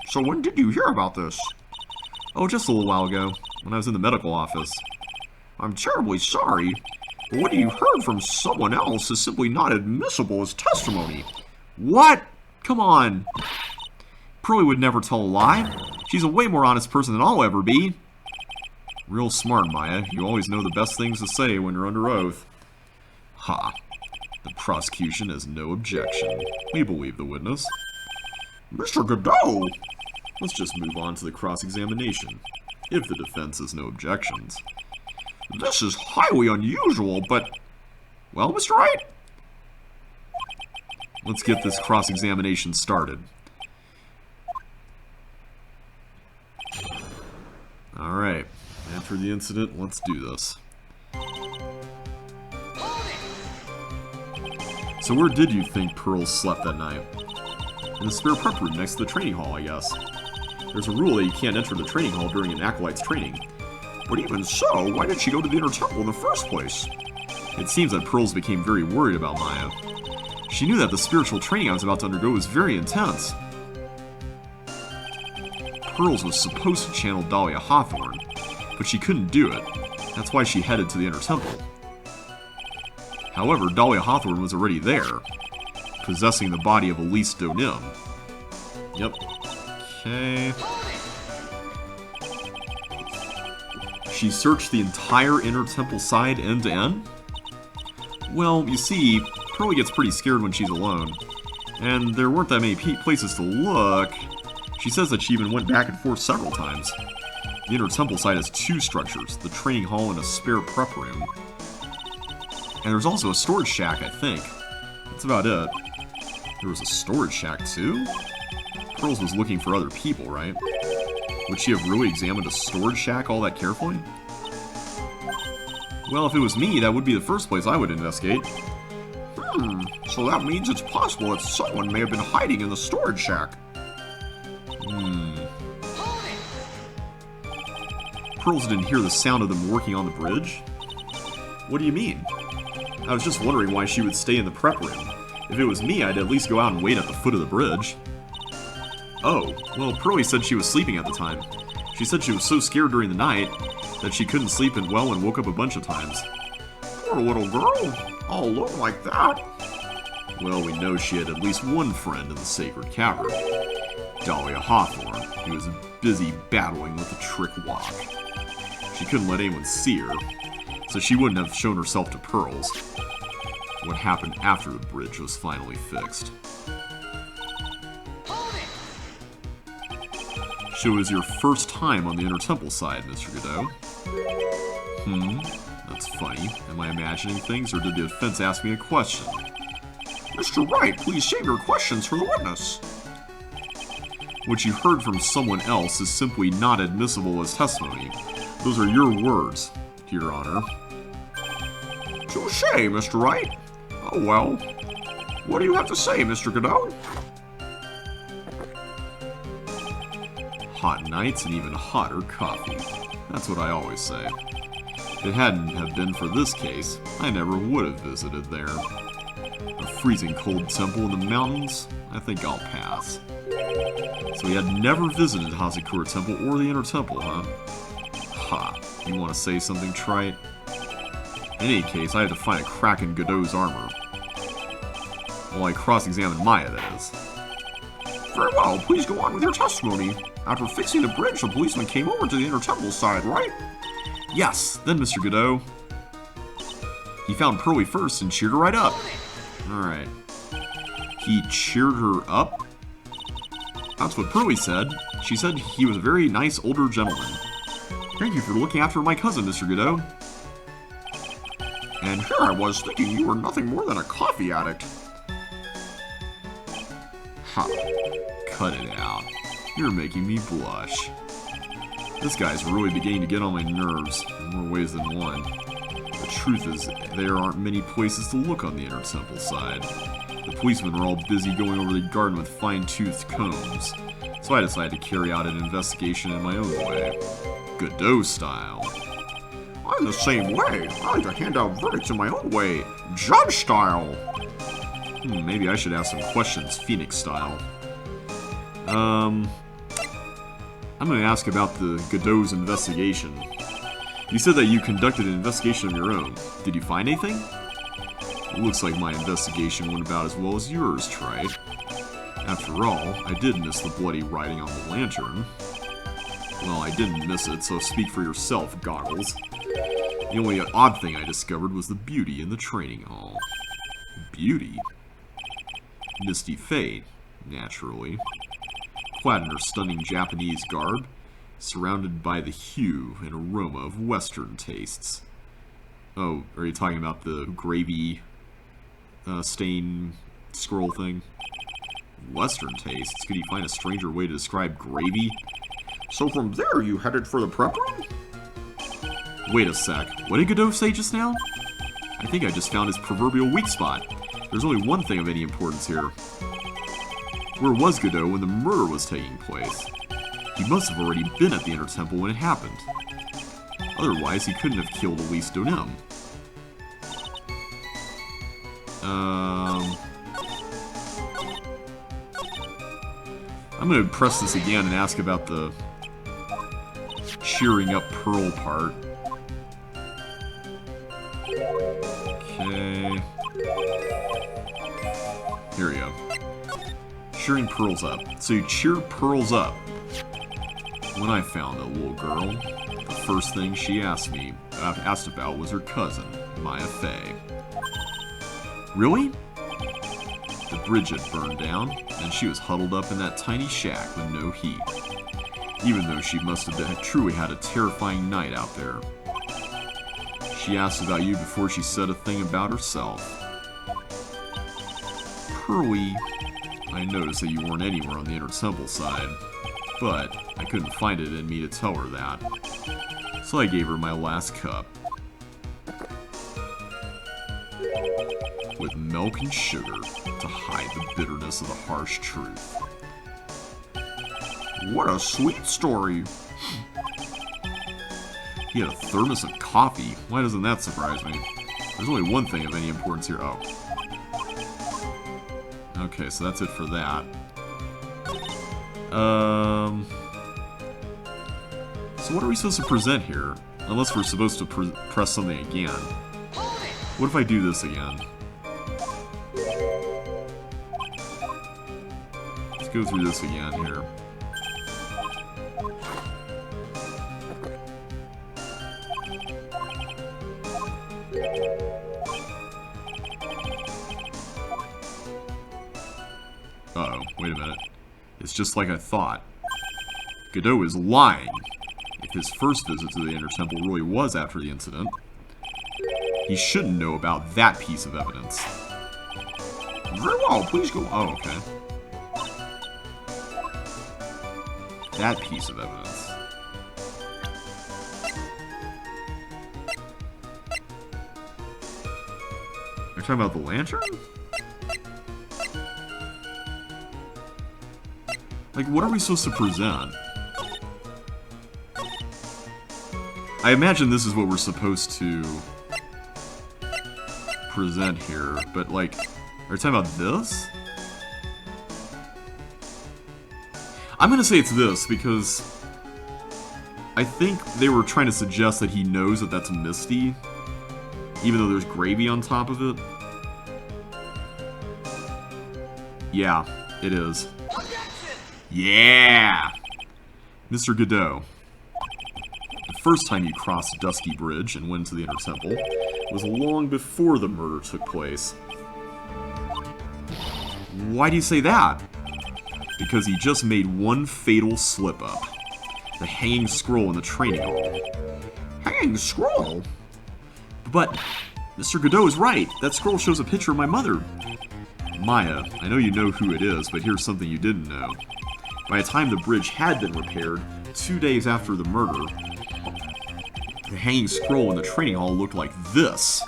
So when did you hear about this? Oh, just a little while ago, when I was in the medical office. I'm terribly sorry, but what you heard from someone else is simply not admissible as testimony. What? Come on. Pearly would never tell a lie. She's a way more honest person than I'll ever be. Real smart, Maya. You always know the best things to say when you're under oath. Ha. The prosecution has no objection. We believe the witness. Mr. Godot! Let's just move on to the cross-examination, if the defense has no objections. This is highly unusual, but... Well, Mr. Wright? Let's get this cross-examination started. Alright, after the incident, let's do this. So where did you think Pearl slept that night? In the spare prep room next to the training hall, I guess. There's a rule that you can't enter the training hall during an acolyte's training. But even so, why did she go to the Inner Temple in the first place? It seems that Pearls became very worried about Maya. She knew that the spiritual training I was about to undergo was very intense. Pearls was supposed to channel Dahlia Hawthorne, but she couldn't do it. That's why she headed to the Inner Temple. However, Dahlia Hawthorne was already there, possessing the body of Elise Donim. Yep. Okay. She searched the entire Inner Temple side end to end? Well, you see, Pearly gets pretty scared when she's alone, and there weren't that many places to look. She says that she even went back and forth several times. The Inner Temple side has two structures, the training hall and a spare prep room. And there's also a storage shack, I think. That's about it. There was a storage shack, too? Pearls was looking for other people, right? Would she have really examined a storage shack all that carefully? Well, if it was me, that would be the first place I would investigate. So that means it's possible that someone may have been hiding in the storage shack. Pearls didn't hear the sound of them working on the bridge? What do you mean? I was just wondering why she would stay in the prep room. If it was me, I'd at least go out and wait at the foot of the bridge. Oh, well, Pearly said she was sleeping at the time. She said she was so scared during the night that she couldn't sleep well and woke up a bunch of times. Poor little girl, all alone like that. Well, we know she had at least one friend in the sacred cavern. Dahlia Hawthorne, who was busy battling with the trick lock. She couldn't let anyone see her, so she wouldn't have shown herself to Pearls. What happened after the bridge was finally fixed. So it was your first time on the Inner Temple side, Mr. Godot. That's funny. Am I imagining things, or did the defense ask me a question? Mr. Wright, please save your questions for the witness. What you heard from someone else is simply not admissible as testimony. Those are your words, Your Honor. Touché, Mr. Wright. Oh well. What do you have to say, Mr. Godot? Hot nights and even hotter coffee. That's what I always say. If it hadn't have been for this case, I never would have visited there. A freezing cold temple in the mountains? I think I'll pass. So he had never visited Hazakura Temple or the Inner Temple, huh? Ha. You want to say something trite? In any case, I had to find a crack in Godot's armor. Well, I cross-examined Maya, that is. Very well, please go on with your testimony. After fixing the bridge, the policeman came over to the Inner Temple side, right? Yes, then Mr. Godot. He found Pearly first and cheered her right up. Alright. He cheered her up? That's what Pearly said. She said he was a very nice older gentleman. Thank you for looking after my cousin, Mr. Godot. And here I was thinking you were nothing more than a coffee addict. Ha. Cut it out. You're making me blush. This guy's really beginning to get on my nerves, in more ways than one. The truth is, there aren't many places to look on the Inner Temple side. The policemen were all busy going over the garden with fine-toothed combs, so I decided to carry out an investigation in my own way. Godot style. I'm the same way. I like to hand out verdicts in my own way. Judge style. Maybe I should ask some questions Phoenix style. I'm going to ask about the Godot's investigation. You said that you conducted an investigation of your own. Did you find anything? It looks like my investigation went about as well as yours, Trite. After all, I did miss the bloody writing on the lantern. Well, I didn't miss it, so speak for yourself, Goggles. The only odd thing I discovered was the beauty in the training hall. Beauty? Misty Fate, naturally. Clad in her stunning Japanese garb, surrounded by the hue and aroma of Western tastes. Oh, are you talking about the gravy stain scroll thing? Western tastes? Could you find a stranger way to describe gravy? So from there you headed for the prep room? Wait a sec. What did Godot say just now? I think I just found his proverbial weak spot. There's only one thing of any importance here. Where was Godot when the murder was taking place? He must have already been at the Inner Temple when it happened. Otherwise, he couldn't have killed Elise Donem. I'm gonna press this again and ask about the cheering up Pearl part. Okay. Here we go. Cheering Pearls up. So you cheered Pearls up. When I found that little girl, the first thing she asked about was her cousin, Maya Fey. Really? The bridge had burned down, and she was huddled up in that tiny shack with no heat. Even though she must have truly had a terrifying night out there. She asked about you before she said a thing about herself. Pearly, I noticed that you weren't anywhere on the Inner Temple side, but I couldn't find it in me to tell her that. So I gave her my last cup. With milk and sugar to hide the bitterness of the harsh truth. What a sweet story. He had a thermos of coffee. Why doesn't that surprise me? There's only one thing of any importance here. Oh. Okay, so that's it for that. So what are we supposed to present here? Unless we're supposed to press something again. What if I do this again? Let's go through this again here. Uh-oh, wait a minute. It's just like I thought. Godot is lying. If his first visit to the Inner Temple really was after the incident, he shouldn't know about that piece of evidence. Very well, please go. Oh, okay. That piece of evidence. You're talking about the lantern? Like, what are we supposed to present? I imagine this is what we're supposed to present here, but like, are you talking about this? I'm gonna say it's this, because I think they were trying to suggest that he knows that that's Misty, even though there's gravy on top of it. Yeah, it is. Yeah! Mr. Godot. The first time you crossed Dusky Bridge and went to the Inner Temple was long before the murder took place. Why do you say that? Because he just made one fatal slip-up. The hanging scroll in the training hall. Hanging scroll? But Mr. Godot is right. That scroll shows a picture of my mother. Maya, I know you know who it is, but here's something you didn't know. By the time the bridge had been repaired, 2 days after the murder, the hanging scroll in the training hall looked like this.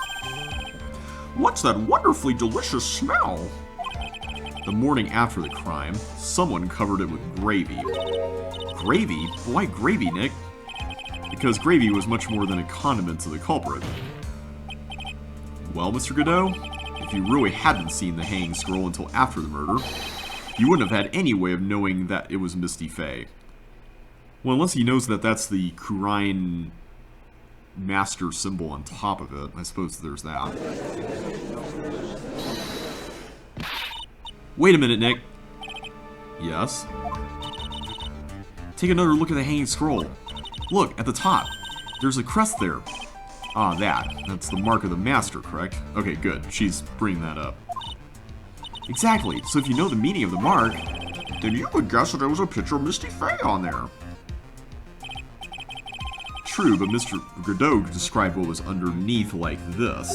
What's that wonderfully delicious smell? The morning after the crime, someone covered it with gravy. Gravy? Why gravy, Nick? Because gravy was much more than a condiment to the culprit. Well, Mr. Godot, if you really hadn't seen the hanging scroll until after the murder, you wouldn't have had any way of knowing that it was Misty Faye. Well, unless he knows that that's the Kurine master symbol on top of it. I suppose there's that. Wait a minute, Nick. Yes? Take another look at the hanging scroll. Look, at the top. There's a crest there. Ah, that's the mark of the master, correct? Okay, good. She's bringing that up. Exactly. So if you know the meaning of the mark, then you would guess that there was a picture of Misty Faye on there. True, but Mr. Godot described what was underneath like this.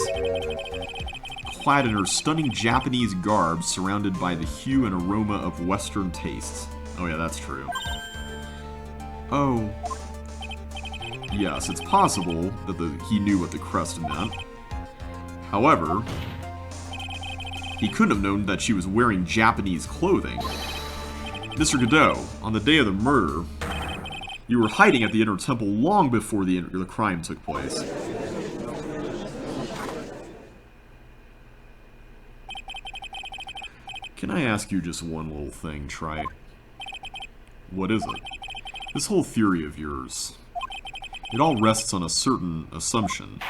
Clad in her stunning Japanese garb, surrounded by the hue and aroma of Western tastes. Oh yeah, that's true. Oh. Yes, it's possible that he knew what the crest meant. However, he couldn't have known that she was wearing Japanese clothing. Mr. Godot, on the day of the murder, you were hiding at the Inner Temple long before the crime took place. Can I ask you just one little thing, Trite? What is it? This whole theory of yours, it all rests on a certain assumption.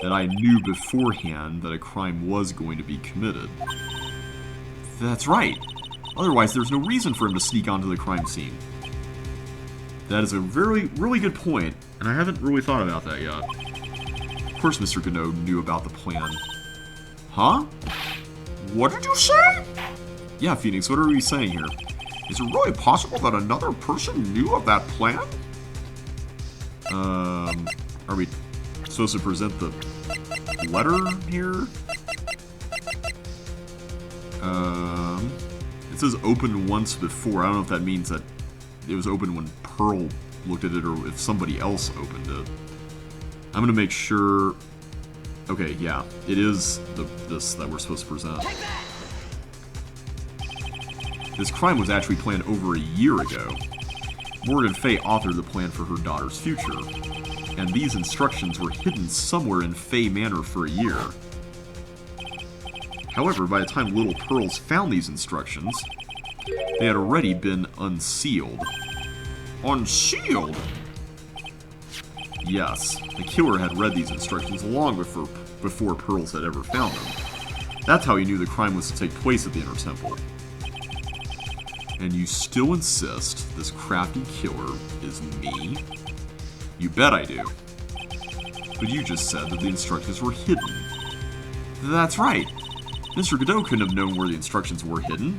That I knew beforehand that a crime was going to be committed. That's right. Otherwise, there's no reason for him to sneak onto the crime scene. That is a really good point, and I haven't really thought about that yet. Of course Mr. Godot knew about the plan. Huh? What did you say? Yeah, Phoenix, what are we saying here? Is it really possible that another person knew of that plan? Are we supposed to present the letter here? It says opened once before. I don't know if that means that it was open when Pearl looked at it or if somebody else opened it. I'm gonna make sure. Okay, yeah, it is this that we're supposed to present. This crime was actually planned over a year ago. Morgan Fay authored the plan for her daughter's future, and these instructions were hidden somewhere in Fay Manor for a year. However, by the time Little Pearls found these instructions, they had already been unsealed. Unsealed? Yes, the killer had read these instructions long before Pearls had ever found them. That's how he knew the crime was to take place at the Inner Temple. And you still insist this crafty killer is me? You bet I do. But you just said that the instructions were hidden. That's right. Mr. Godot couldn't have known where the instructions were hidden.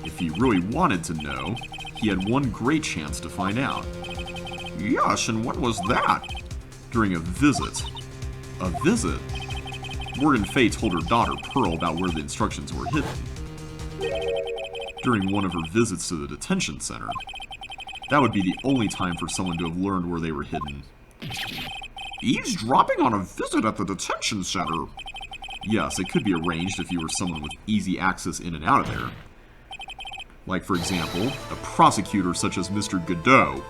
If he really wanted to know, he had one great chance to find out. Yes, and when was that? During a visit. A visit? Morgan Fay told her daughter Pearl about where the instructions were hidden. During one of her visits to the detention center. That would be the only time for someone to have learned where they were hidden. Eavesdropping on a visit at the detention center? Yes, it could be arranged if you were someone with easy access in and out of there. Like, for example, a prosecutor such as Mr. Godot.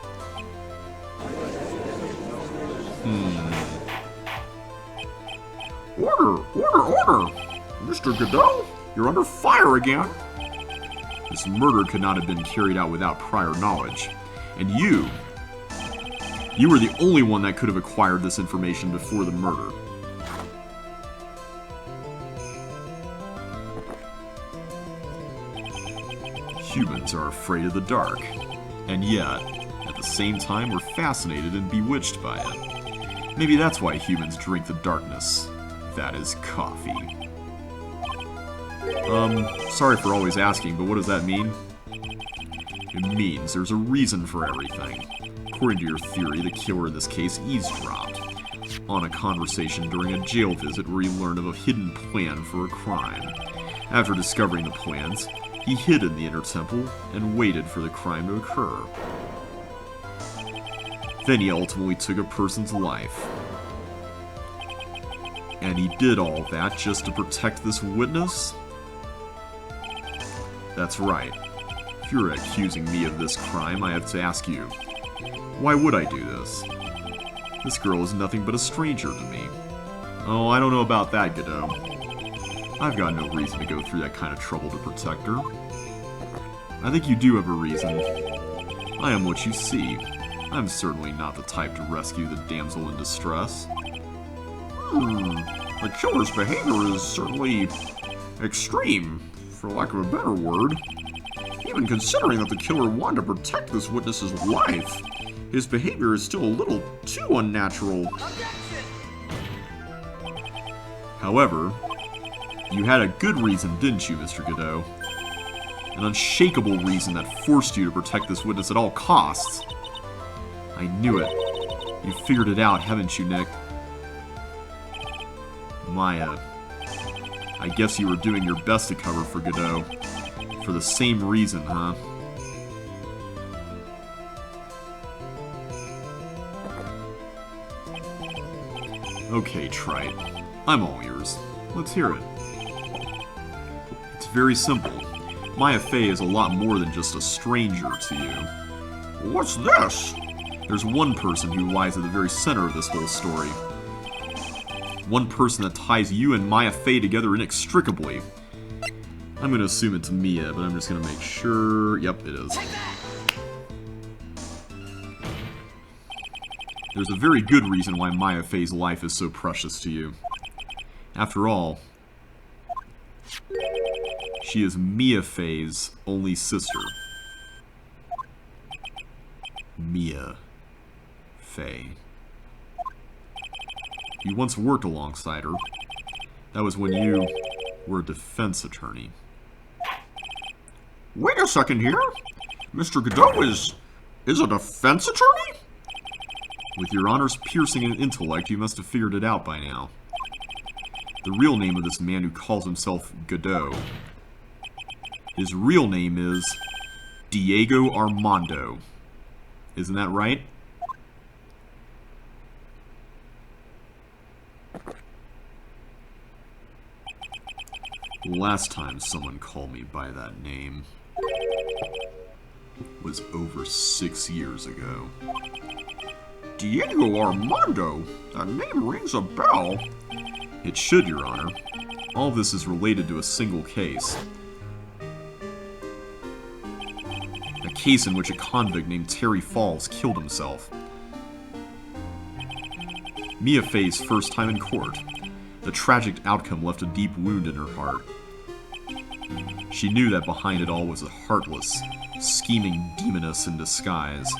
Order! Order! Order! Mr. Godot, you're under fire again! This murder could not have been carried out without prior knowledge. And you were the only one that could have acquired this information before the murder. Humans are afraid of the dark, and yet, at the same time, we're fascinated and bewitched by it. Maybe that's why humans drink the darkness. That is coffee. Sorry for always asking, but what does that mean? It means there's a reason for everything. According to your theory, the killer in this case eavesdropped on a conversation during a jail visit where he learned of a hidden plan for a crime. After discovering the plans, he hid in the inner temple and waited for the crime to occur. Then he ultimately took a person's life. And he did all that just to protect this witness? That's right. If you're accusing me of this crime, I have to ask you, why would I do this? This girl is nothing but a stranger to me. Oh, I don't know about that, Godot. I've got no reason to go through that kind of trouble to protect her. I think you do have a reason. I am what you see. I'm certainly not the type to rescue the damsel in distress. The killer's behavior is certainly extreme, for lack of a better word. Even considering that the killer wanted to protect this witness's life, his behavior is still a little too unnatural. However, you had a good reason, didn't you, Mr. Godot? An unshakable reason that forced you to protect this witness at all costs. I knew it. You figured it out, haven't you, Nick? Maya, I guess you were doing your best to cover for Godot. For the same reason, huh? Okay, Trite. I'm all ears. Let's hear it. It's very simple. Maya Fey is a lot more than just a stranger to you. What's this? There's one person who lies at the very center of this whole story. One person that ties you and Maya Fey together inextricably. I'm gonna assume it's Mia, but I'm just gonna make sure... Yep, it is. There's a very good reason why Maya Fey's life is so precious to you. After all, she is Mia Fey's only sister. Mia Fey. You once worked alongside her. That was when you were a defense attorney. Wait a second here. Mr. Godot is a defense attorney? With your honor's piercing intellect, you must have figured it out by now. The real name of this man who calls himself Godot. His real name is Diego Armando. Isn't that right? Last time someone called me by that name was over 6 years ago. Diego Armando? That name rings a bell. It should, Your Honor. All of this is related to a single case. A case in which a convict named Terry Falls killed himself. Mia Fey's first time in court. The tragic outcome left a deep wound in her heart. She knew that behind it all was a heartless, scheming demoness in disguise.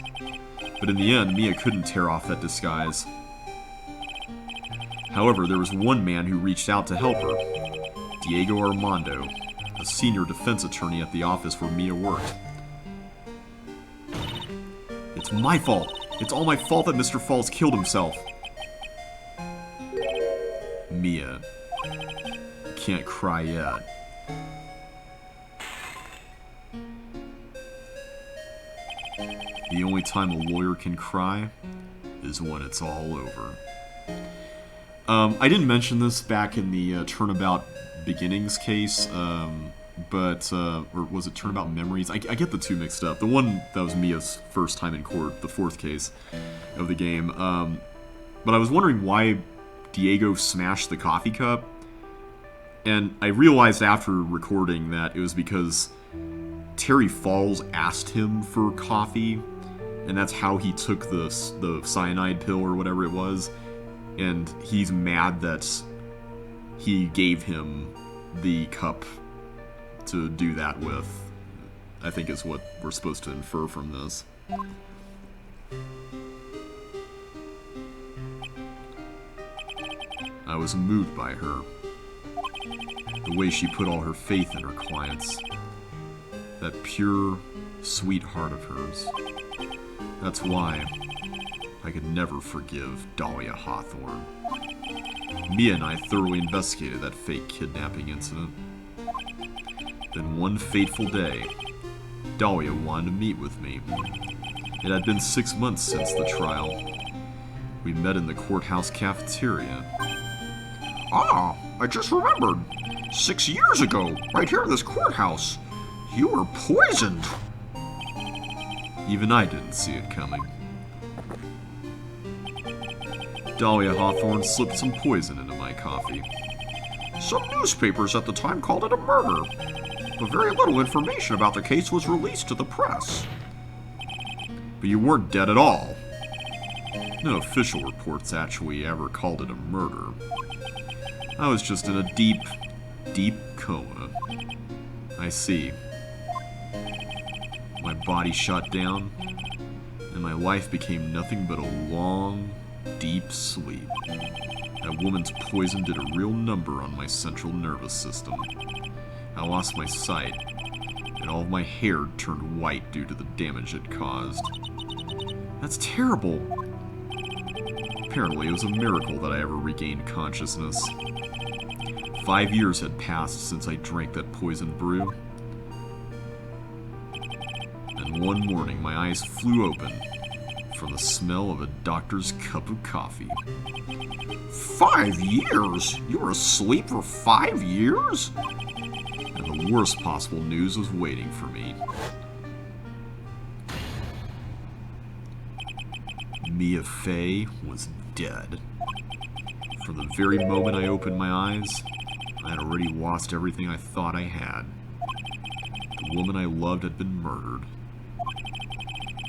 But in the end, Mia couldn't tear off that disguise. However, there was one man who reached out to help her. Diego Armando, a senior defense attorney at the office where Mia worked. It's my fault. It's all my fault that Mr. Falls killed himself. Mia, you can't cry yet. The only time a lawyer can cry is when it's all over. I didn't mention this back in the Turnabout Beginnings case, or was it Turnabout Memories? I get the two mixed up. The one that was Mia's first time in court, the fourth case of the game. But I was wondering why Diego smashed the coffee cup. And I realized after recording that it was because Terry Falls asked him for coffee, and that's how he took the cyanide pill or whatever it was. And he's mad that he gave him the cup to do that with. I think is what we're supposed to infer from this. I was moved by her. The way she put all her faith in her clients. That pure, sweet heart of hers. That's why I could never forgive Dahlia Hawthorne. Mia and I thoroughly investigated that fake kidnapping incident. Then one fateful day, Dahlia wanted to meet with me. It had been 6 months since the trial. We met in the courthouse cafeteria. Ah, I just remembered. 6 years ago, right here in this courthouse, you were poisoned. Even I didn't see it coming. Dahlia Hawthorne slipped some poison into my coffee. Some newspapers at the time called it a murder, but very little information about the case was released to the press. But you weren't dead at all. No official reports actually ever called it a murder. I was just in a deep, deep coma. I see. My body shut down, and my life became nothing but a long, deep sleep. That woman's poison did a real number on my central nervous system. I lost my sight, and all of my hair turned white due to the damage it caused. That's terrible. Apparently, it was a miracle that I ever regained consciousness. 5 years had passed since I drank that poison brew. And one morning, my eyes flew open from the smell of a doctor's cup of coffee. 5 years? You were asleep for 5 years? And the worst possible news was waiting for me. Mia Fey was dead. From the very moment I opened my eyes, I had already lost everything I thought I had. The woman I loved had been murdered.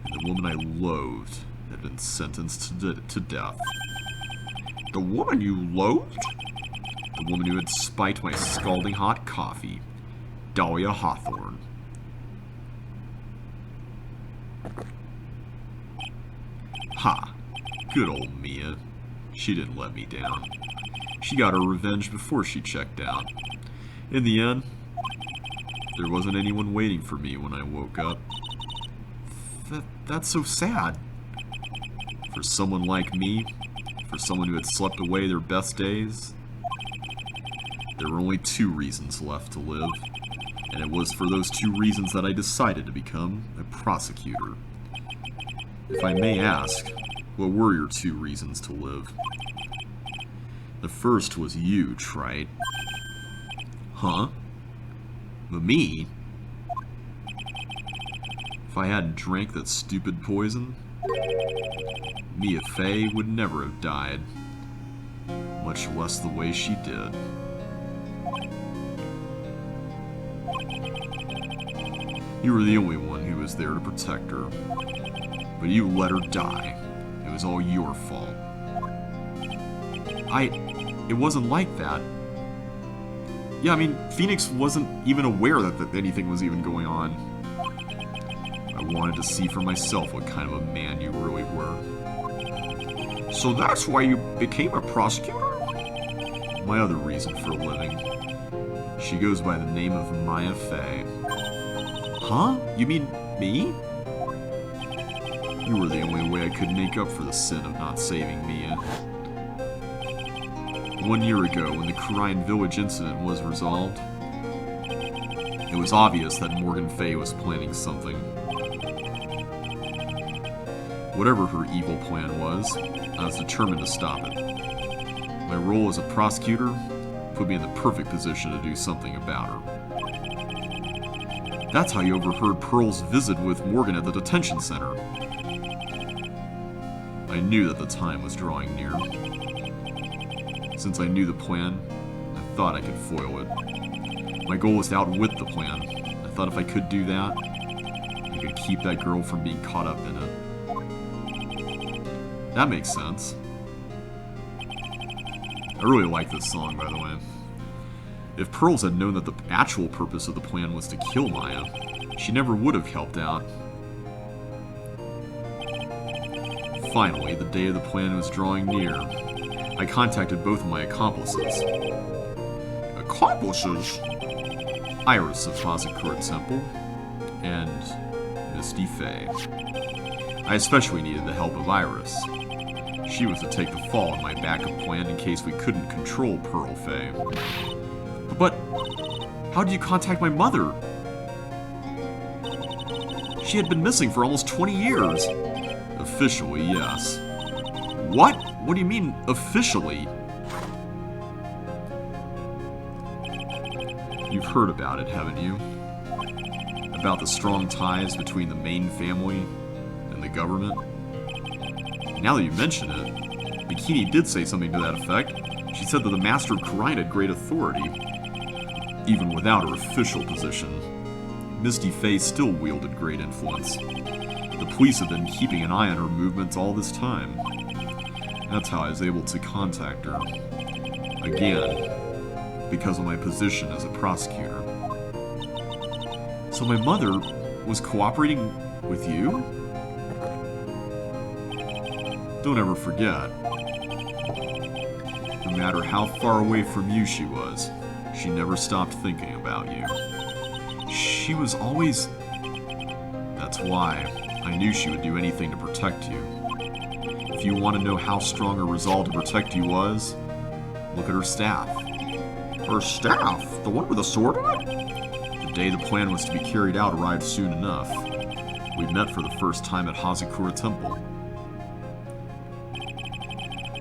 And the woman I loathed had been sentenced to death. The woman you loathed? The woman who had spiked my scalding hot coffee, Dahlia Hawthorne. Ha! Good old Mia. She didn't let me down. She got her revenge before she checked out. In the end, there wasn't anyone waiting for me when I woke up. That's so sad. For someone like me, for someone who had slept away their best days, there were only 2 reasons left to live, and it was for those 2 reasons that I decided to become a prosecutor. If I may ask, what were your 2 reasons to live? The first was you, Trite. Huh? But me? If I hadn't drank that stupid poison, Mia Fey would never have died, much less the way she did. You were the only one who was there to protect her, but you let her die. It was all your fault. It wasn't like that. Yeah, I mean, Phoenix wasn't even aware that anything was even going on. I wanted to see for myself what kind of a man you really were. So that's why you became a prosecutor? My other reason for living. She goes by the name of Mia Fey. Huh? You mean me? You were the only way I could make up for the sin of not saving Mia. 1 year ago, when the Crine Village incident was resolved, it was obvious that Morgan Fey was planning something. Whatever her evil plan was, I was determined to stop it. My role as a prosecutor put me in the perfect position to do something about her. That's how you overheard Pearl's visit with Morgan at the detention center. I knew that the time was drawing near. Since I knew the plan, I thought I could foil it. My goal was to outwit the plan. I thought if I could do that, I could keep that girl from being caught up in it. That makes sense. I really like this song, by the way. If Pearls had known that the actual purpose of the plan was to kill Maya, she never would have helped out. Finally, the day of the plan was drawing near. I contacted both of my accomplices. Accomplices? Iris of Hazakura Temple, and Misty Faye. I especially needed the help of Iris. She was to take the fall in my backup plan in case we couldn't control Pearl Faye. But how did you contact my mother? She had been missing for almost 20 years. Officially, yes. What? What do you mean, officially? You've heard about it, haven't you? About the strong ties between the main family and the government? Now that you mention it, Bikini did say something to that effect. She said that the Master of Karine had great authority. Even without her official position, Misty Faye still wielded great influence. The police have been keeping an eye on her movements all this time. That's how I was able to contact her. Again, because of my position as a prosecutor. So my mother was cooperating with you? Don't ever forget. No matter how far away from you she was, she never stopped thinking about you. She was always... That's why I knew she would do anything to protect you. If you want to know how strong her resolve to protect you was, look at her staff. Her staff? The one with a sword on it? The day the plan was to be carried out arrived soon enough. We met for the first time at Hazakura Temple.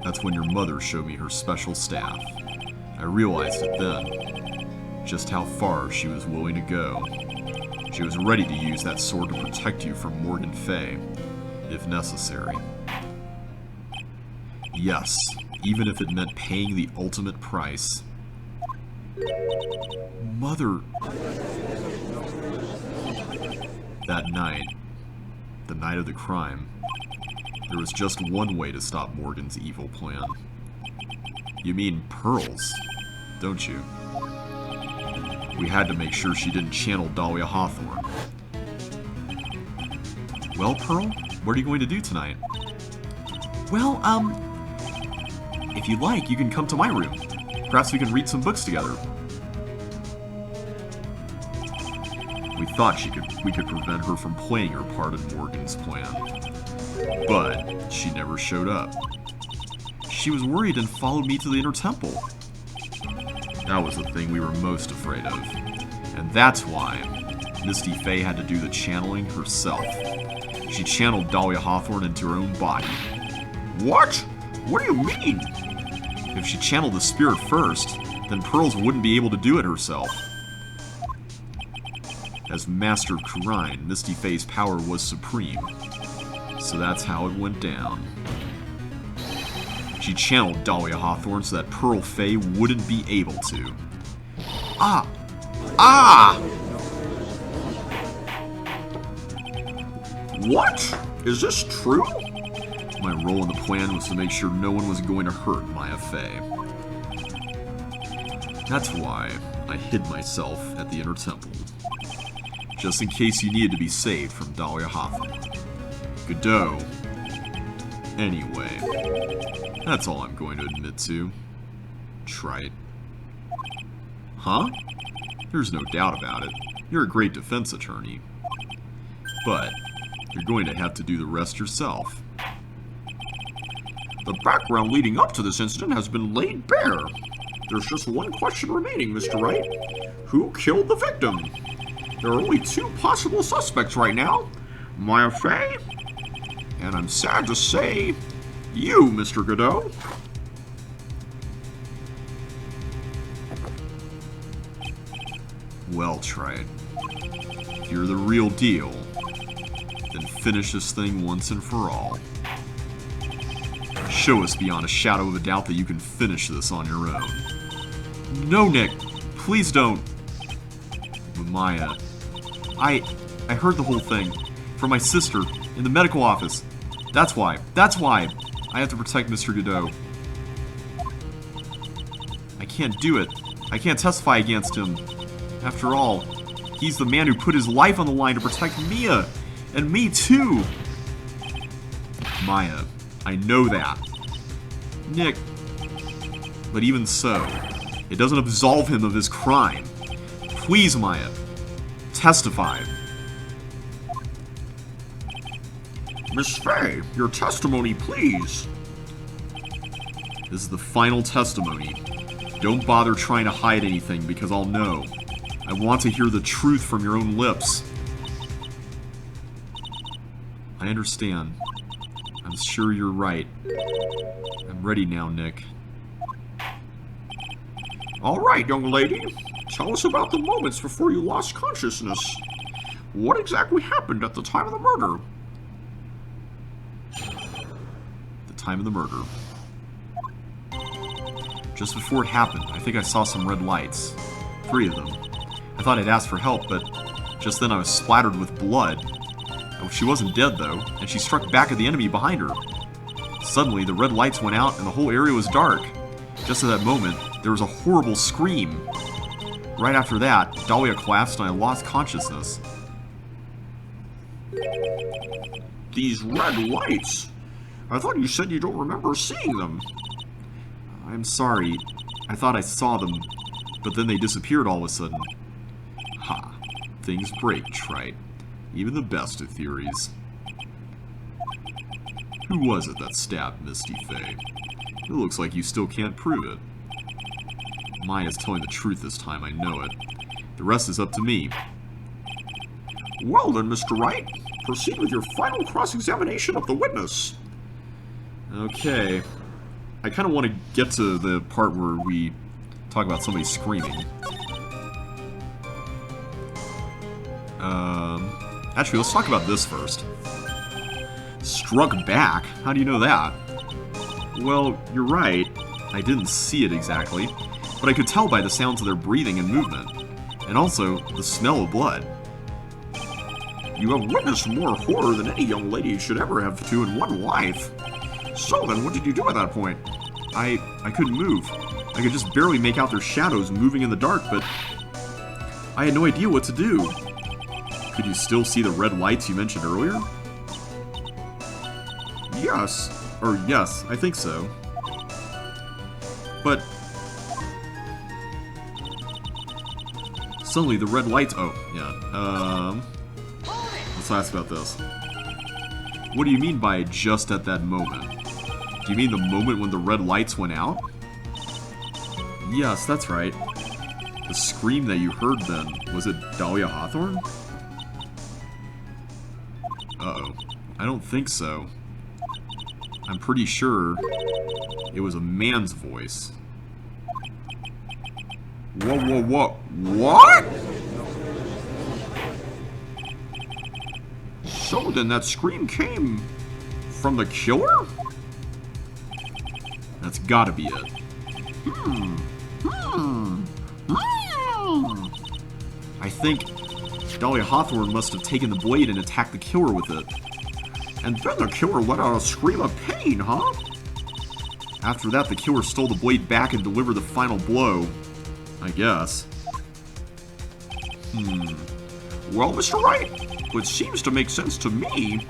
That's when your mother showed me her special staff. I realized it then, just how far she was willing to go. She was ready to use that sword to protect you from Morgan Faye, if necessary. Yes, even if it meant paying the ultimate price. Mother... That night, the night of the crime, there was just one way to stop Morgan's evil plan. You mean Pearls, don't you? We had to make sure she didn't channel Dahlia Hawthorne. Well, Pearl, what are you going to do tonight? Well, if you like, you can come to my room. Perhaps we can read some books together. We thought we could prevent her from playing her part in Morgan's plan. But she never showed up. She was worried and followed me to the inner temple. That was the thing we were most afraid of. And that's why Misty Faye had to do the channeling herself. She channeled Dahlia Hawthorne into her own body. What? What do you mean? If she channeled the spirit first, then Pearls wouldn't be able to do it herself. As Master of Karine, Misty Faye's power was supreme. So that's how it went down. She channeled Dahlia Hawthorne so that Pearl Faye wouldn't be able to. Ah! What? Is this true? My role in the plan was to make sure no one was going to hurt Maya Faye. That's why I hid myself at the inner temple. Just in case you needed to be saved from Dahlia Hawthorne. Godot. Anyway, that's all I'm going to admit to. Trite. Huh? There's no doubt about it. You're a great defense attorney. But you're going to have to do the rest yourself. The background leading up to this incident has been laid bare. There's just one question remaining, Mr. Wright. Who killed the victim? There are only two possible suspects right now. Maya Faye, and I'm sad to say, you, Mr. Godot. Well tried. If you're the real deal, then finish this thing once and for all. Show us beyond a shadow of a doubt that you can finish this on your own. No, Nick! Please don't! Maya... I heard the whole thing. From my sister, in the medical office. That's why. That's why! I have to protect Mr. Godot. I can't do it. I can't testify against him. After all, he's the man who put his life on the line to protect Mia! And me too! Maya, I know that. Nick... But even so, it doesn't absolve him of his crime. Please, Maya, testify. Miss Fey, your testimony, please. This is the final testimony. Don't bother trying to hide anything, because I'll know. I want to hear the truth from your own lips. I understand. I'm sure you're right. I'm ready now, Nick. All right, young lady. Tell us about the moments before you lost consciousness. What exactly happened at the time of the murder? The time of the murder. Just before it happened, I think I saw some red lights. 3 of them. I thought I'd ask for help, but just then I was splattered with blood. Oh, she wasn't dead, though, and she struck back at the enemy behind her. Suddenly, the red lights went out and the whole area was dark. Just at that moment, there was a horrible scream. Right after that, Dahlia collapsed and I lost consciousness. These red lights? I thought you said you don't remember seeing them. I'm sorry. I thought I saw them, but then they disappeared all of a sudden. Ha. Things break, Trite. Even the best of theories. Who was it that stabbed Misty Fey? It looks like you still can't prove it. Maya's telling the truth this time, I know it. The rest is up to me. Well then, Mr. Wright, proceed with your final cross-examination of the witness. Okay. I kind of want to get to the part where we talk about somebody screaming. Actually, let's talk about this first. Struck back? How do you know that? Well, you're right. I didn't see it exactly, but I could tell by the sounds of their breathing and movement, and also the smell of blood. You have witnessed more horror than any young lady should ever have to in one life. So then, what did you do at that point? I couldn't move. I could just barely make out their shadows moving in the dark, but I had no idea what to do. Could you still see the red lights you mentioned earlier? Yes. Or yes, I think so. But suddenly the red lights... Oh, yeah. Let's ask about this. What do you mean by just at that moment? Do you mean the moment when the red lights went out? Yes, that's right. The scream that you heard then, was it Dahlia Hawthorne? Uh-oh. I don't think so. I'm pretty sure it was a man's voice. Whoa, whoa, whoa. What? So then that scream came from the killer? That's gotta be it. I think Dahlia Hawthorne must have taken the blade and attacked the killer with it. And then the killer let out a scream of pain, huh? After that, the killer stole the blade back and delivered the final blow. I guess. Well, Mr. Wright, which seems to make sense to me.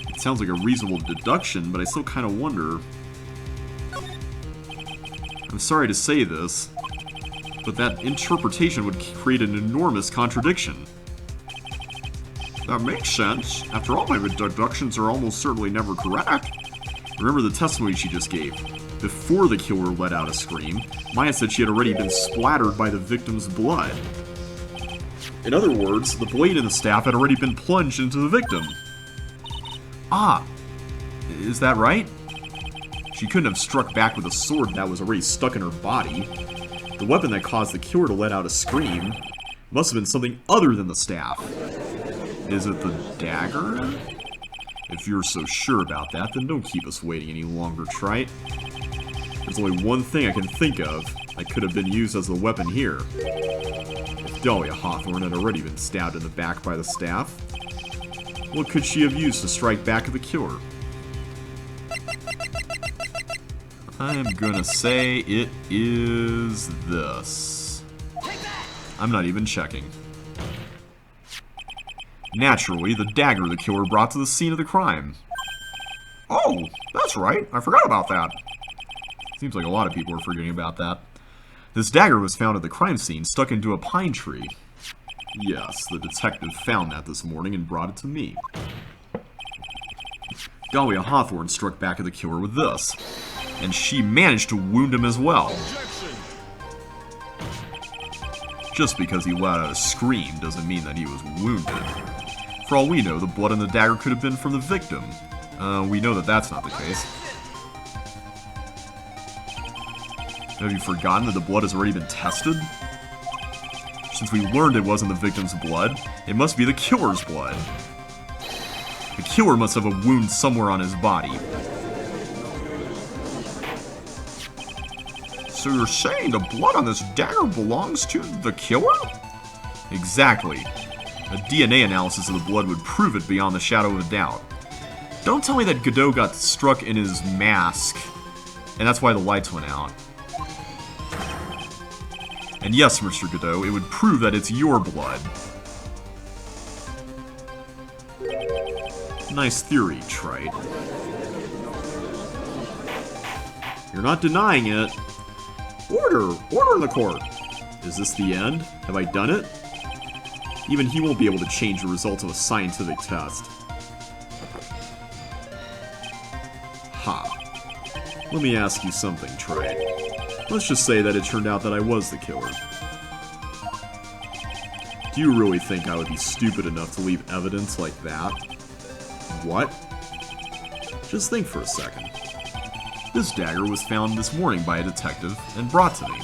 It sounds like a reasonable deduction, but I still kind of wonder. I'm sorry to say this, but that interpretation would create an enormous contradiction. That makes sense. After all, my deductions are almost certainly never correct. Remember the testimony she just gave. Before the killer let out a scream, Maya said she had already been splattered by the victim's blood. In other words, the blade in the staff had already been plunged into the victim. Ah, is that right? She couldn't have struck back with a sword that was already stuck in her body. The weapon that caused the killer to let out a scream must have been something other than the staff. Is it the dagger? If you're so sure about that, then don't keep us waiting any longer, Trite. There's only one thing I can think of that could have been used as the weapon here. If Dahlia Hawthorne had already been stabbed in the back by the staff, what could she have used to strike back at the killer? I'm gonna say it is this. I'm not even checking. Naturally, the dagger the killer brought to the scene of the crime. Oh, that's right. I forgot about that. Seems like a lot of people are forgetting about that. This dagger was found at the crime scene, stuck into a pine tree. Yes, the detective found that this morning and brought it to me. Dahlia Hawthorne struck back at the killer with this, and she managed to wound him as well. Just because he let out a scream doesn't mean that he was wounded. For all we know, the blood in the dagger could have been from the victim. We know that that's not the case. Have you forgotten that the blood has already been tested? Since we learned it wasn't the victim's blood, it must be the killer's blood. The killer must have a wound somewhere on his body. So you're saying the blood on this dagger belongs to the killer? Exactly. A DNA analysis of the blood would prove it beyond the shadow of a doubt. Don't tell me that Godot got struck in his mask, and that's why the lights went out. And yes, Mr. Godot, it would prove that it's your blood. Nice theory, Trite. You're not denying it. Order in the court. Is this the end? Have I done it? Even he won't be able to change the results of a scientific test. Ha. Let me ask you something, Trite. Let's just say that it turned out that I was the killer. Do you really think I would be stupid enough to leave evidence like that? What? Just think for a second. This dagger was found this morning by a detective and brought to me.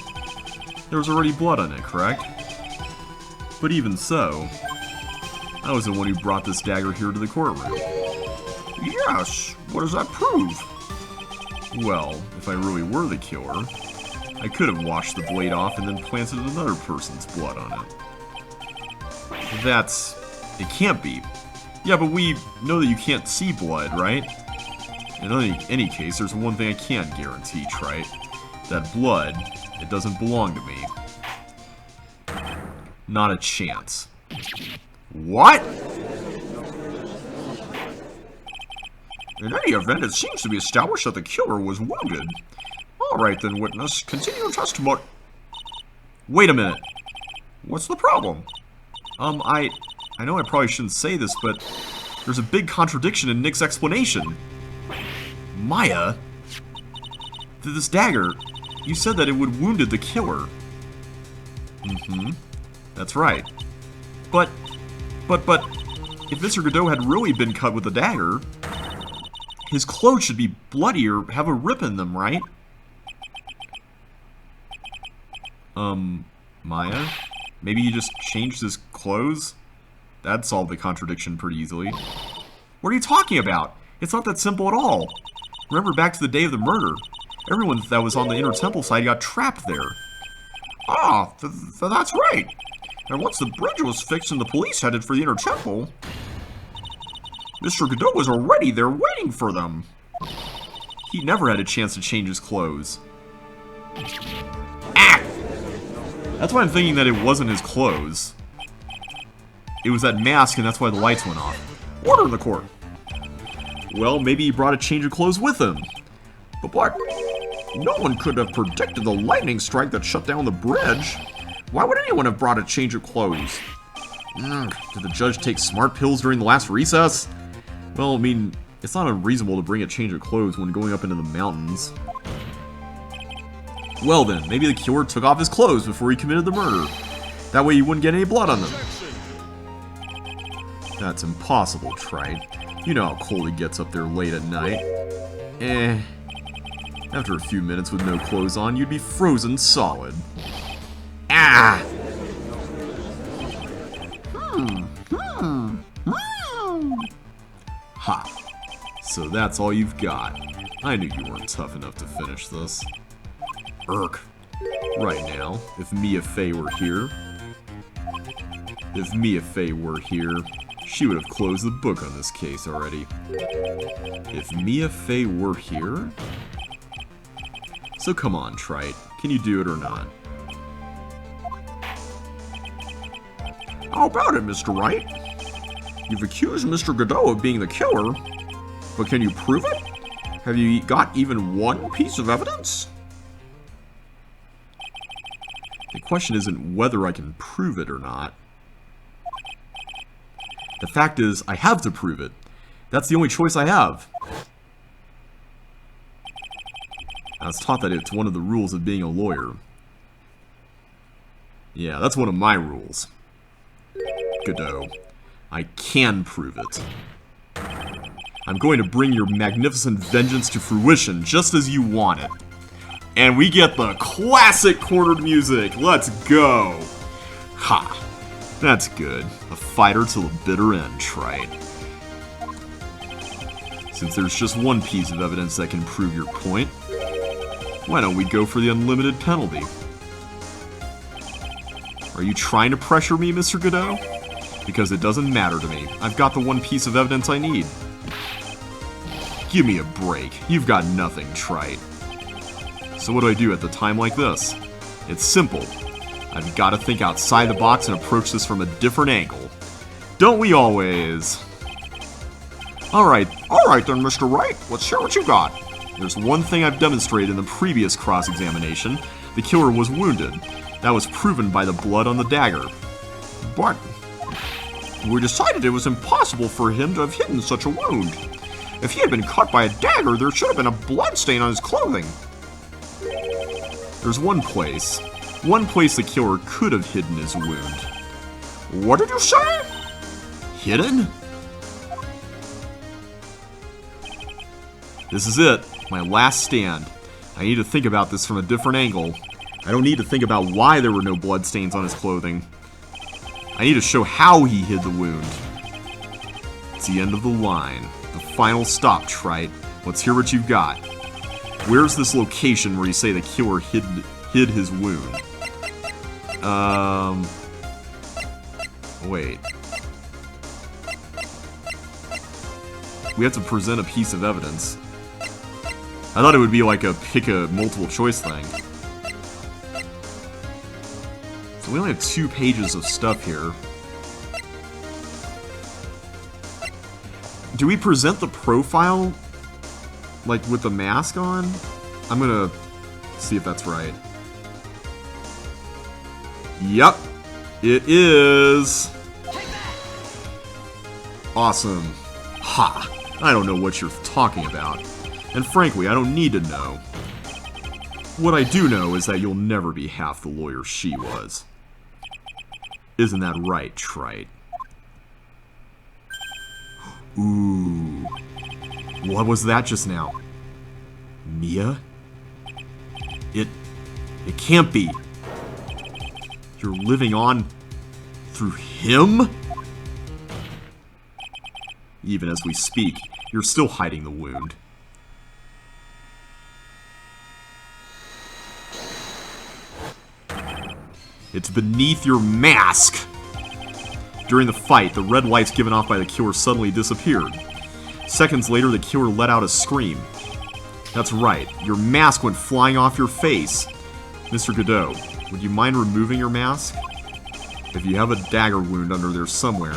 There was already blood on it, correct? But even so, I was the one who brought this dagger here to the courtroom. Yes, what does that prove? Well, if I really were the killer, I could have washed the blade off and then planted another person's blood on it. It can't be. Yeah, but we know that you can't see blood, right? In any case, there's one thing I can guarantee, Trite. That blood, it doesn't belong to me. Not a chance. What? In any event, it seems to be established that the killer was wounded. Alright then, witness. Continue your testimony. Wait a minute. What's the problem? I know I probably shouldn't say this, but there's a big contradiction in Nick's explanation. Maya? This dagger, you said that it would wounded the killer. Mm-hmm. That's right. But, if Mr. Godot had really been cut with a dagger, his clothes should be bloody or have a rip in them, right? Maya? Maybe he just changed his clothes? That'd solve the contradiction pretty easily. What are you talking about? It's not that simple at all. Remember back to the day of the murder. Everyone that was on the inner temple side got trapped there. Ah, that's right. And once the bridge was fixed and the police headed for the inner temple, Mr. Godot was already there waiting for them. He never had a chance to change his clothes. Ah! That's why I'm thinking that it wasn't his clothes. It was that mask, and that's why the lights went off. Order in the court. Well, maybe he brought a change of clothes with him. But no one could have predicted the lightning strike that shut down the bridge. Why would anyone have brought a change of clothes? Did the judge take smart pills during the last recess? Well, I mean, it's not unreasonable to bring a change of clothes when going up into the mountains. Well then, maybe the killer took off his clothes before he committed the murder. That way he wouldn't get any blood on them. That's impossible, Trite. You know how cold it gets up there late at night. After a few minutes with no clothes on, you'd be frozen solid. Ah! Ha. So that's all you've got. I knew you weren't tough enough to finish this. Irk. Right now, if Mia Fey were here... she would have closed the book on this case already. If Mia Fey were here? So come on, Trite. Can you do it or not? How about it, Mr. Wright? You've accused Mr. Godot of being the killer, but can you prove it? Have you got even one piece of evidence? The question isn't whether I can prove it or not. The fact is, I have to prove it. That's the only choice I have. I was taught that it's one of the rules of being a lawyer. Yeah, that's one of my rules. Godot, I can prove it. I'm going to bring your magnificent vengeance to fruition, just as you want it. And we get the classic cornered music. Let's go. Ha. That's good. A fighter till the bitter end, Trite. Since there's just one piece of evidence that can prove your point, why don't we go for the unlimited penalty? Are you trying to pressure me, Mr. Godot? Because it doesn't matter to me. I've got the one piece of evidence I need. Give me a break. You've got nothing, Trite. So what do I do at the time like this? It's simple. I've got to think outside the box and approach this from a different angle. Don't we always? Alright then, Mr. Wright. Let's hear what you got. There's one thing I've demonstrated in the previous cross-examination. The killer was wounded. That was proven by the blood on the dagger. But we decided it was impossible for him to have hidden such a wound. If he had been cut by a dagger, there should have been a bloodstain on his clothing. There's one place the killer could have hidden his wound. What did you say? Hidden? This is it. My last stand. I need to think about this from a different angle. I don't need to think about why there were no bloodstains on his clothing. I need to show how he hid the wound. It's the end of the line. The final stop, Trite. Let's hear what you've got. Where's this location where you say the killer hid his wound? Wait. We have to present a piece of evidence. I thought it would be like a pick a multiple choice thing. So we only have 2 pages of stuff here. Do we present the profile, like, with the mask on? I'm gonna see if that's right. Yep, it is. Awesome. Ha! I don't know what you're talking about. And frankly, I don't need to know. What I do know is that you'll never be half the lawyer she was. Isn't that right, Trite? Ooh. What was that just now? Mia? It can't be. You're living on through him? Even as we speak, you're still hiding the wound. It's beneath your mask! During the fight, the red lights given off by the killer suddenly disappeared. Seconds later, the killer let out a scream. That's right, your mask went flying off your face. Mr. Godot, would you mind removing your mask? If you have a dagger wound under there somewhere,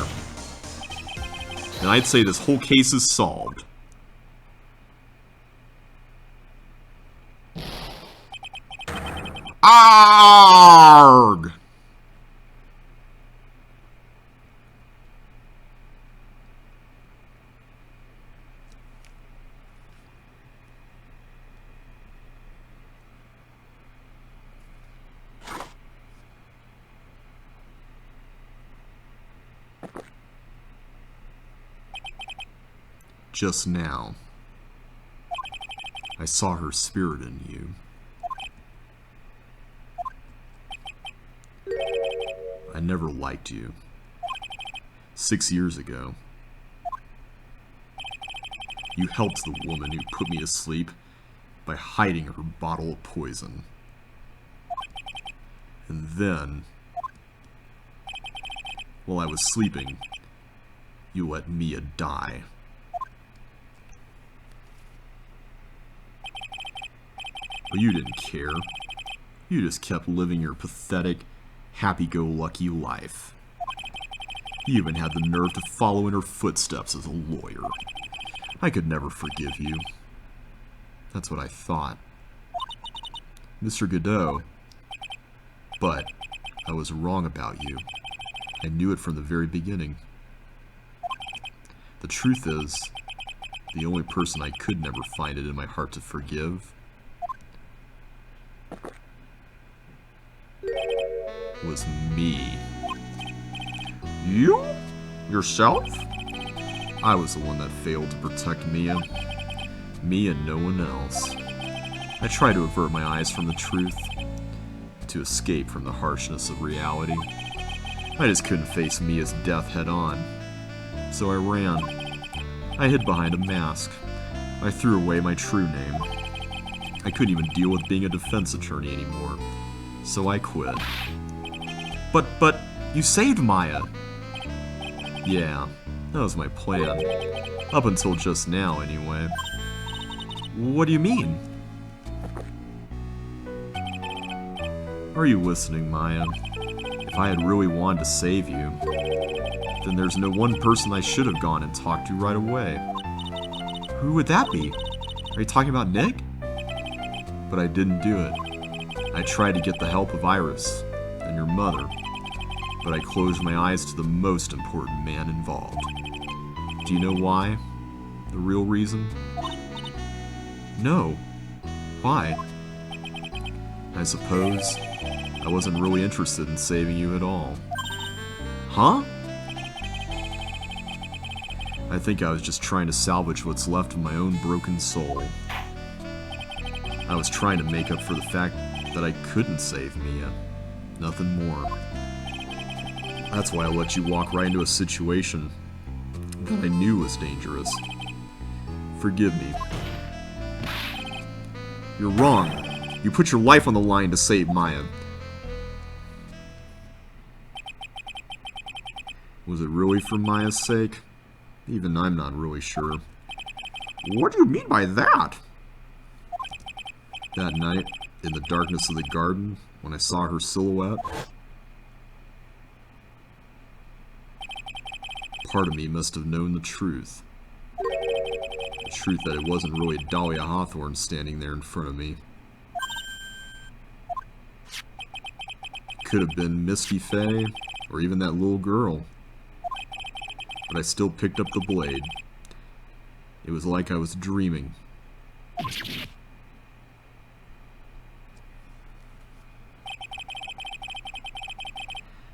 then I'd say this whole case is solved. Arg! Just now, I saw her spirit in you. I never liked you. 6 years ago. You helped the woman who put me to sleep by hiding her bottle of poison. And then, while I was sleeping, you let Mia die. But you didn't care. You just kept living your pathetic, happy-go-lucky life. You even had the nerve to follow in her footsteps as a lawyer. I could never forgive you. That's what I thought. Mr. Godot. But I was wrong about you. I knew it from the very beginning. The truth is, the only person I could never find it in my heart to forgive was me. You? Yourself? I was the one that failed to protect Mia. Me and no one else. I tried to avert my eyes from the truth, to escape from the harshness of reality. I just couldn't face Mia's death head on. So I ran. I hid behind a mask. I threw away my true name. I couldn't even deal with being a defense attorney anymore. So I quit. But, you saved Maya! Yeah, that was my plan. Up until just now, anyway. What do you mean? Are you listening, Maya? If I had really wanted to save you, then there's no one person I should have gone and talked to right away. Who would that be? Are you talking about Nick? But I didn't do it. I tried to get the help of Iris and your mother, but I closed my eyes to the most important man involved. Do you know why? The real reason? No. Why? I suppose I wasn't really interested in saving you at all. Huh? I think I was just trying to salvage what's left of my own broken soul. I was trying to make up for the fact that I couldn't save Mia. Nothing more. That's why I let you walk right into a situation that I knew was dangerous. Forgive me. You're wrong. You put your life on the line to save Maya. Was it really for Maya's sake? Even I'm not really sure. What do you mean by that? That night, in the darkness of the garden, when I saw her silhouette, part of me must have known the truth. The truth that it wasn't really Dahlia Hawthorne standing there in front of me. It could have been Misty Faye, or even that little girl. But I still picked up the blade. It was like I was dreaming.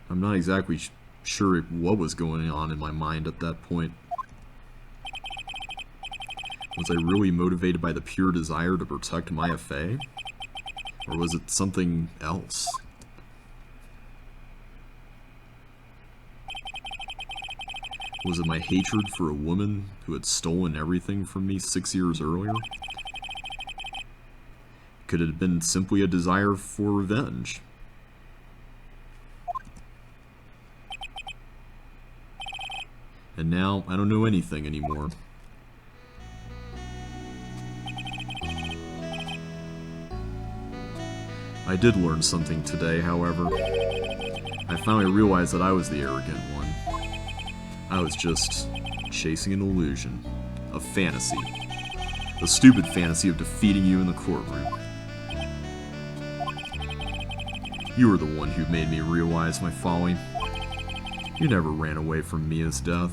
I'm not exactly sure what was going on in my mind at that point. Was I really motivated by the pure desire to protect Maya Fey? Or was it something else? Was it my hatred for a woman who had stolen everything from me 6 years earlier? Could it have been simply a desire for revenge? And now, I don't know anything anymore. I did learn something today, however. I finally realized that I was the arrogant one. I was just chasing an illusion, a fantasy. The stupid fantasy of defeating you in the courtroom. You were the one who made me realize my folly. You never ran away from Mia's death.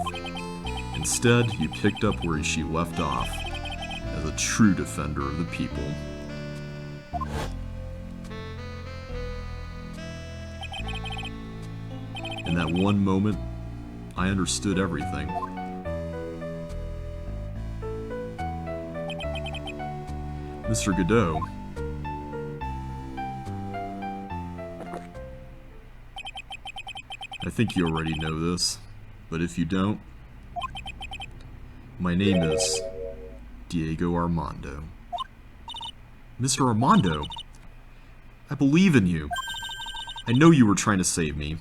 Instead, you picked up where she left off, as a true defender of the people. In that one moment, I understood everything. Mr. Godot. I think you already know this, but if you don't, my name is Diego Armando. Mr. Armando, I believe in you. I know you were trying to save me.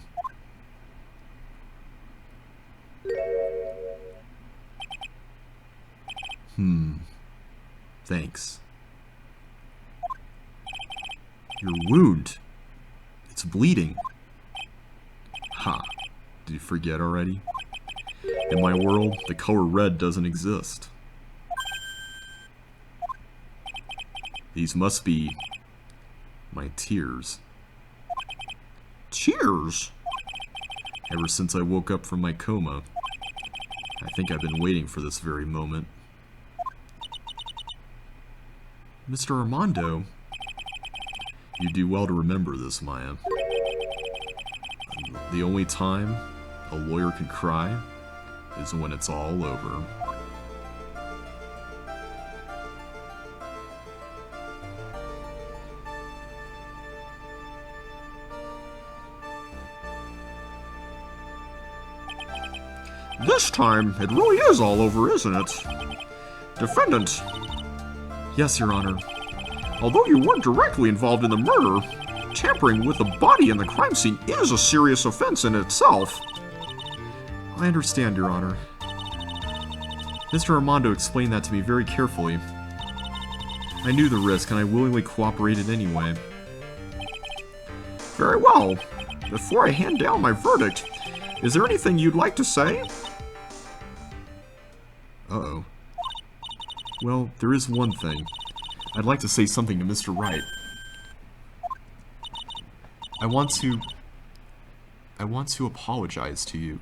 Thanks. Your wound. It's bleeding. Ha. Did you forget already? In my world, the color red doesn't exist. These must be my tears. Tears? Ever since I woke up from my coma, I think I've been waiting for this very moment. Mr. Armando, you do well to remember this, Maya. The only time a lawyer can cry is when it's all over. This time, it really is all over, isn't it? Defendant, Yes, Your Honor. although you weren't directly involved in the murder, tampering with the body in the crime scene is a serious offense in itself. I understand, Your Honor. Mr. Armando explained that to me very carefully. I knew the risk, and I willingly cooperated anyway. Very well. Before I hand down my verdict, is there anything you'd like to say? Uh-oh. Well, there is one thing. I'd like to say something to Mr. Wright. I want to apologize to you.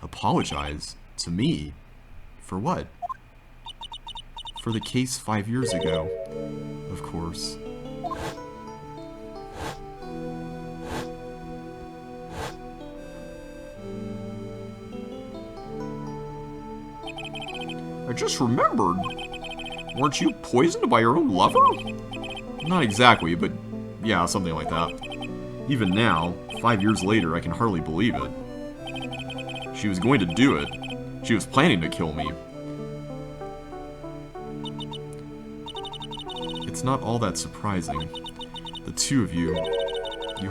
Apologize? To me? For what? For the case 5 years ago, of course. I just remembered. Weren't you poisoned by your own lover? Not exactly, but yeah, something like that. Even now, 5 years later, I can hardly believe it. She was going to do it. She was planning to kill me. It's not all that surprising. The two of you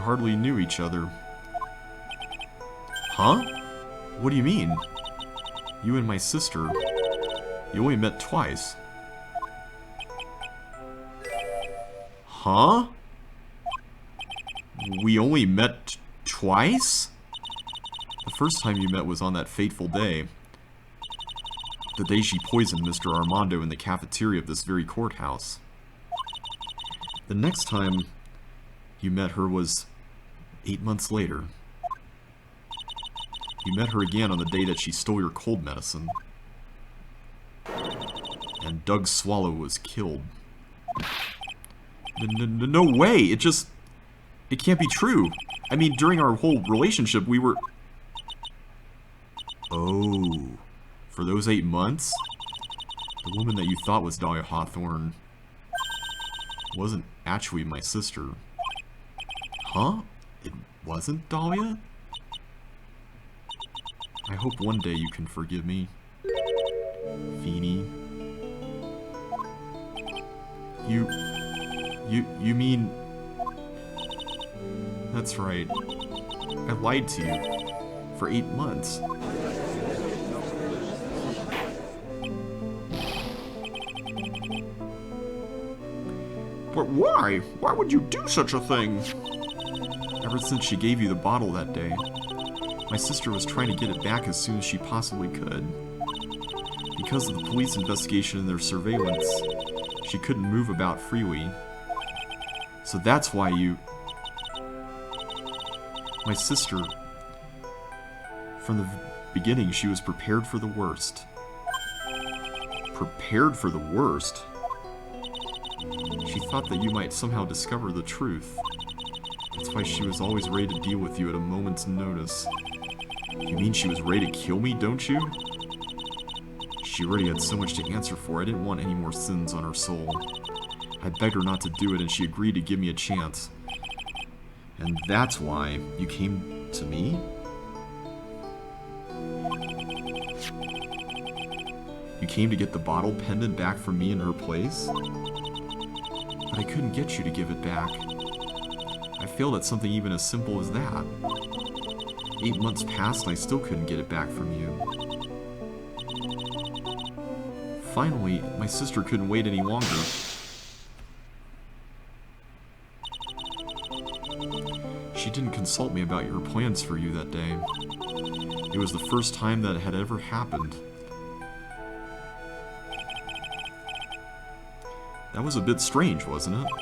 hardly knew each other. Huh? What do you mean? You and my sister, you only met twice. Huh? We only met twice? The first time you met was on that fateful day. The day she poisoned Mr. Armando in the cafeteria of this very courthouse. The next time you met her was 8 months later. You met her again on the day that she stole your cold medicine. And Doug Swallow was killed. No way! It can't be true. I mean, during our whole relationship, we were... Oh, for those 8 months? The woman that you thought was Dahlia Hawthorne wasn't actually my sister. Huh? It wasn't Dahlia? I hope one day you can forgive me, Feeny. You mean... That's right. I lied to you for 8 months. But why? Why would you do such a thing? Ever since she gave you the bottle that day, my sister was trying to get it back as soon as she possibly could. Because of the police investigation and their surveillance, she couldn't move about freely. So that's why you... My sister... From the beginning, she was prepared for the worst. Prepared for the worst? She thought that you might somehow discover the truth. That's why she was always ready to deal with you at a moment's notice. You mean she was ready to kill me, don't you? She already had so much to answer for, I didn't want any more sins on her soul. I begged her not to do it, and she agreed to give me a chance. And that's why you came to me? You came to get the bottle pendant back from me in her place? But I couldn't get you to give it back. I failed at something even as simple as that. 8 months passed and I still couldn't get it back from you. Finally, my sister couldn't wait any longer. She didn't consult me about your plans for you that day. It was the first time that it had ever happened. That was a bit strange, wasn't it?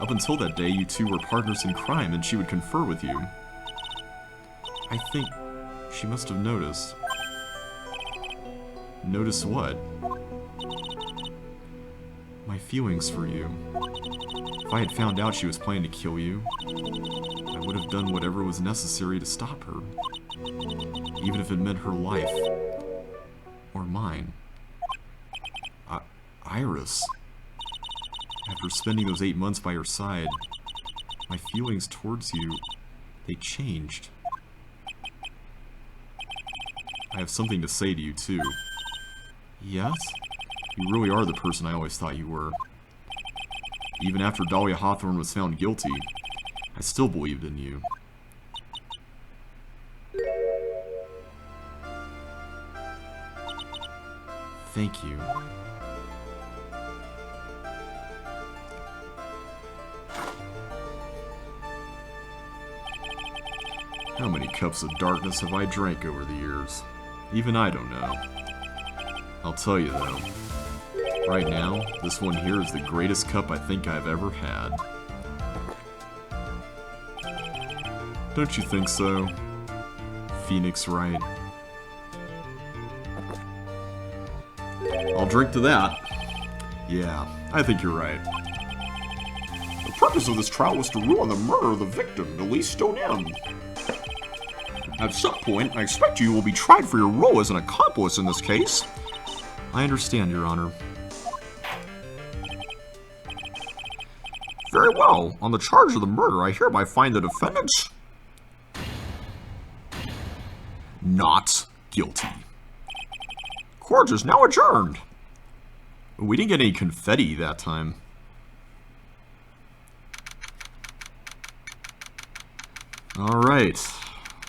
Up until that day, you two were partners in crime and she would confer with you. I think she must have noticed. Noticed what? My feelings for you. If I had found out she was planning to kill you, I would have done whatever was necessary to stop her. Even if it meant her life. Or mine. Iris. After spending those 8 months by your side, my feelings towards you, they changed. I have something to say to you, too. Yes? You really are the person I always thought you were. Even after Dahlia Hawthorne was found guilty, I still believed in you. Thank you. How many cups of darkness have I drank over the years? Even I don't know. I'll tell you though, right now, this one here is the greatest cup I think I've ever had. Don't you think so? Phoenix Wright. I'll drink to that. Yeah, I think you're right. The purpose of this trial was to rule on the murder of the victim, Elise Stoneham. At some point, I expect you will be tried for your role as an accomplice in this case. I understand, Your Honor. Very well. On the charge of the murder, I hereby find the defendants not guilty. Court is now adjourned. We didn't get any confetti that time. Alright.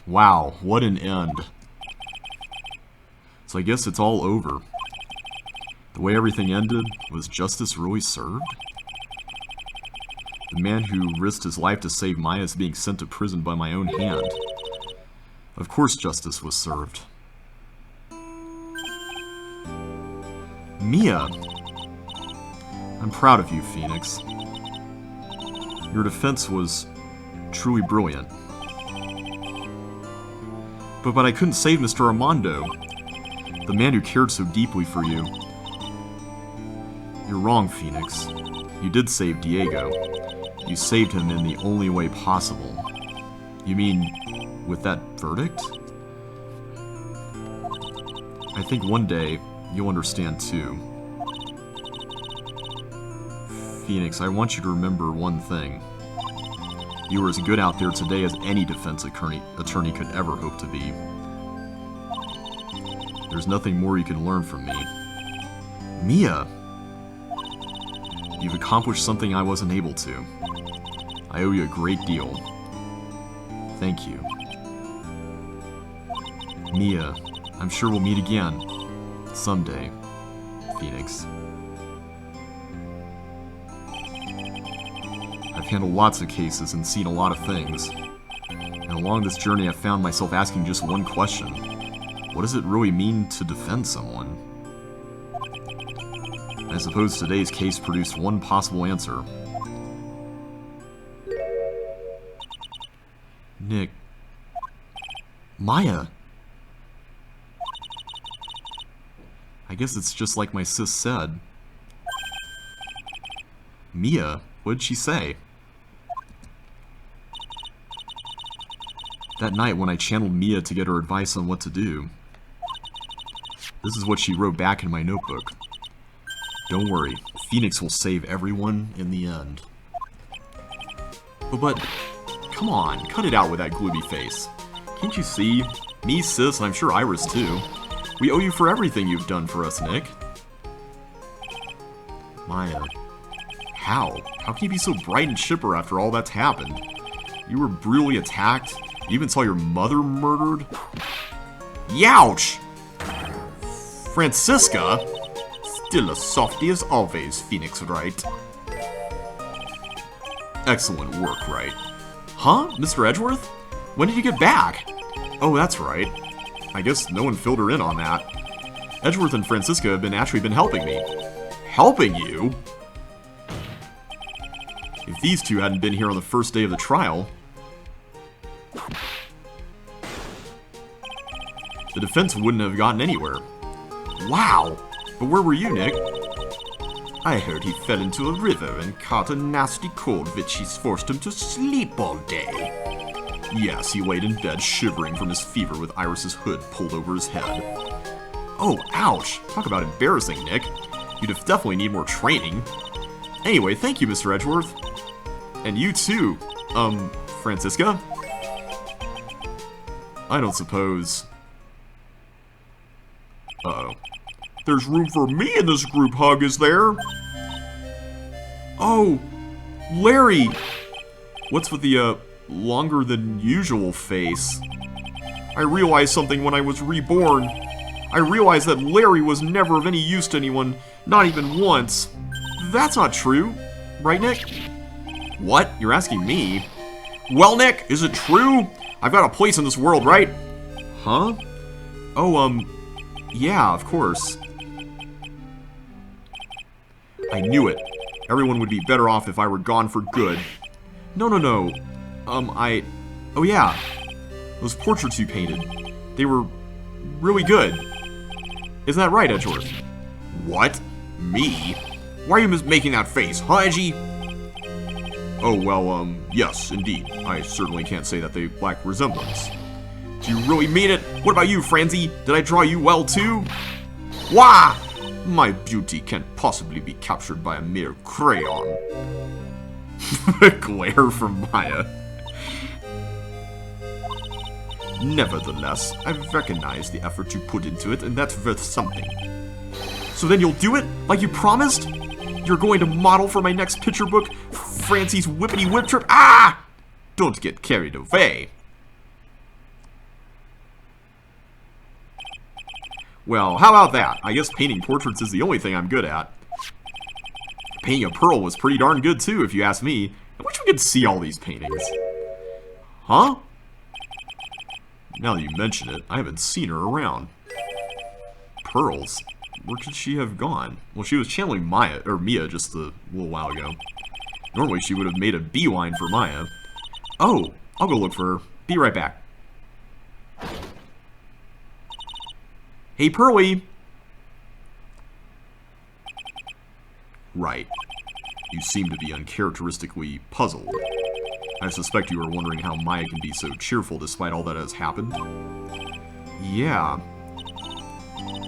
Wow, what an end. So I guess it's all over. The way everything ended, was justice really served? The man who risked his life to save Maya is being sent to prison by my own hand. Of course justice was served. Mia! I'm proud of you, Phoenix. Your defense was truly brilliant. But I couldn't save Mr. Armando, the man who cared so deeply for you. You're wrong, Phoenix. You did save Diego. You saved him in the only way possible. You mean, with that verdict? I think one day, you'll understand too. Phoenix, I want you to remember one thing. You were as good out there today as any defense attorney could ever hope to be. There's nothing more you can learn from me. Mia! You've accomplished something I wasn't able to. I owe you a great deal. Thank you. Mia, I'm sure we'll meet again. Someday, Phoenix. I've handled lots of cases and seen a lot of things. And along this journey I've found myself asking just one question. What does it really mean to defend someone? I suppose today's case produced one possible answer. Nick. Maya! I guess it's just like my sis said. Mia? What'd she say? That night when I channeled Mia to get her advice on what to do. This is what she wrote back in my notebook. Don't worry, Phoenix will save everyone in the end. But, come on, cut it out with that gloomy face. Can't you see? Me, sis, and I'm sure Iris too. We owe you for everything you've done for us, Nick. Maya. How? How can you be so bright and chipper after all that's happened? You were brutally attacked. You even saw your mother murdered. Youch! Francisca? Still a softy as always, Phoenix Wright. Excellent work, Wright. Huh? Mr. Edgeworth? When did you get back? Oh, that's right. I guess no one filled her in on that. Edgeworth and Francisca have actually been helping me. Helping you? If these two hadn't been here on the first day of the trial, the defense wouldn't have gotten anywhere. Wow! But where were you, Nick? I heard he fell into a river and caught a nasty cold which he's forced him to sleep all day. Yes, he laid in bed shivering from his fever with Iris's hood pulled over his head. Oh, ouch! Talk about embarrassing, Nick. You'd definitely need more training. Anyway, thank you, Mr. Edgeworth. And you too, Francisca? I don't suppose... Uh-oh. There's room for me in this group hug, is there? Oh, Larry! What's with the, longer than usual face? I realized something when I was reborn. I realized that Larry was never of any use to anyone, not even once. That's not true, right, Nick? What? You're asking me? Well, Nick, is it true? I've got a place in this world, right? Huh? Oh, yeah, of course. I knew it. Everyone would be better off if I were gone for good. No. Oh yeah. Those portraits you painted. They were really good. Isn't that right, Edgeworth? What? Me? Why are you making that face, huh, Edgy? Oh, well, yes, indeed. I certainly can't say that they lack resemblance. Do you really mean it? What about you, Franzi? Did I draw you well, too? Wah! My beauty can't possibly be captured by a mere crayon. Glare from Maya. Nevertheless, I've recognized the effort you put into it, and that's worth something. So then you'll do it? Like you promised? You're going to model for my next picture book, Francie's Whippity Whip Trip? Ah! Don't get carried away. Well, how about that? I guess painting portraits is the only thing I'm good at. Painting a pearl was pretty darn good too, if you ask me. I wish we could see all these paintings. Huh? Now that you mention it, I haven't seen her around. Pearls? Where could she have gone? Well, she was channeling Mia just a little while ago. Normally she would have made a beeline for Maya. Oh, I'll go look for her. Be right back. Hey, Pearly! Right. You seem to be uncharacteristically puzzled. I suspect you are wondering how Maya can be so cheerful despite all that has happened. Yeah.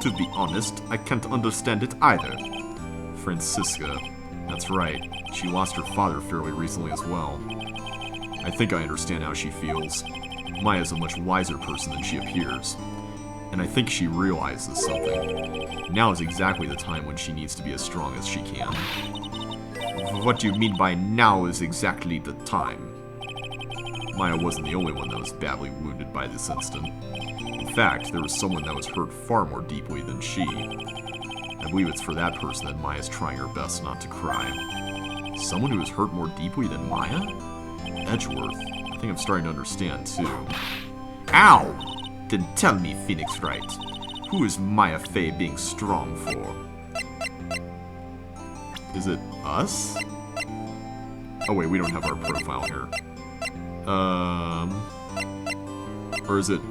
To be honest, I can't understand it either. Francisca. That's right. She lost her father fairly recently as well. I think I understand how she feels. Maya's a much wiser person than she appears. And I think she realizes something. Now is exactly the time when she needs to be as strong as she can. What do you mean by now is exactly the time? Maya wasn't the only one that was badly wounded by this incident. In fact, there was someone that was hurt far more deeply than she. I believe it's for that person that Maya's trying her best not to cry. Someone who was hurt more deeply than Maya? Edgeworth. I think I'm starting to understand, too. Ow! Then tell me, Phoenix Wright, who is Maya Fey being strong for? Is it us? Oh wait, we don't have our profile here. Or is it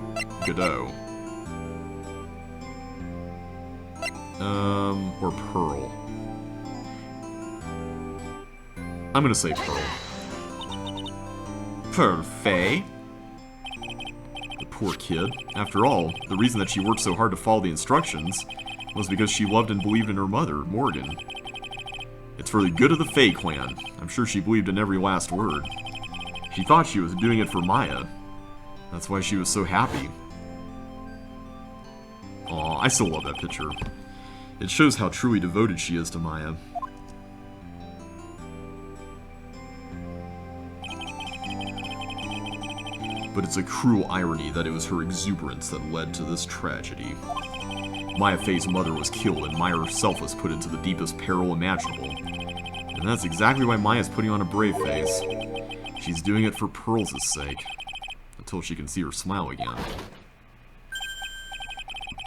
Godot? Or Pearl? I'm gonna say Pearl. Pearl Fey? The poor kid. After all, the reason that she worked so hard to follow the instructions was because she loved and believed in her mother, Morgan. It's for the good of the Fey clan. I'm sure she believed in every last word. She thought she was doing it for Maya. That's why she was so happy. Aw, I still love that picture. It shows how truly devoted she is to Maya. But it's a cruel irony that it was her exuberance that led to this tragedy. Maya Fey's mother was killed, and Maya herself was put into the deepest peril imaginable. And that's exactly why Maya's putting on a brave face. She's doing it for Pearls' sake. Until she can see her smile again.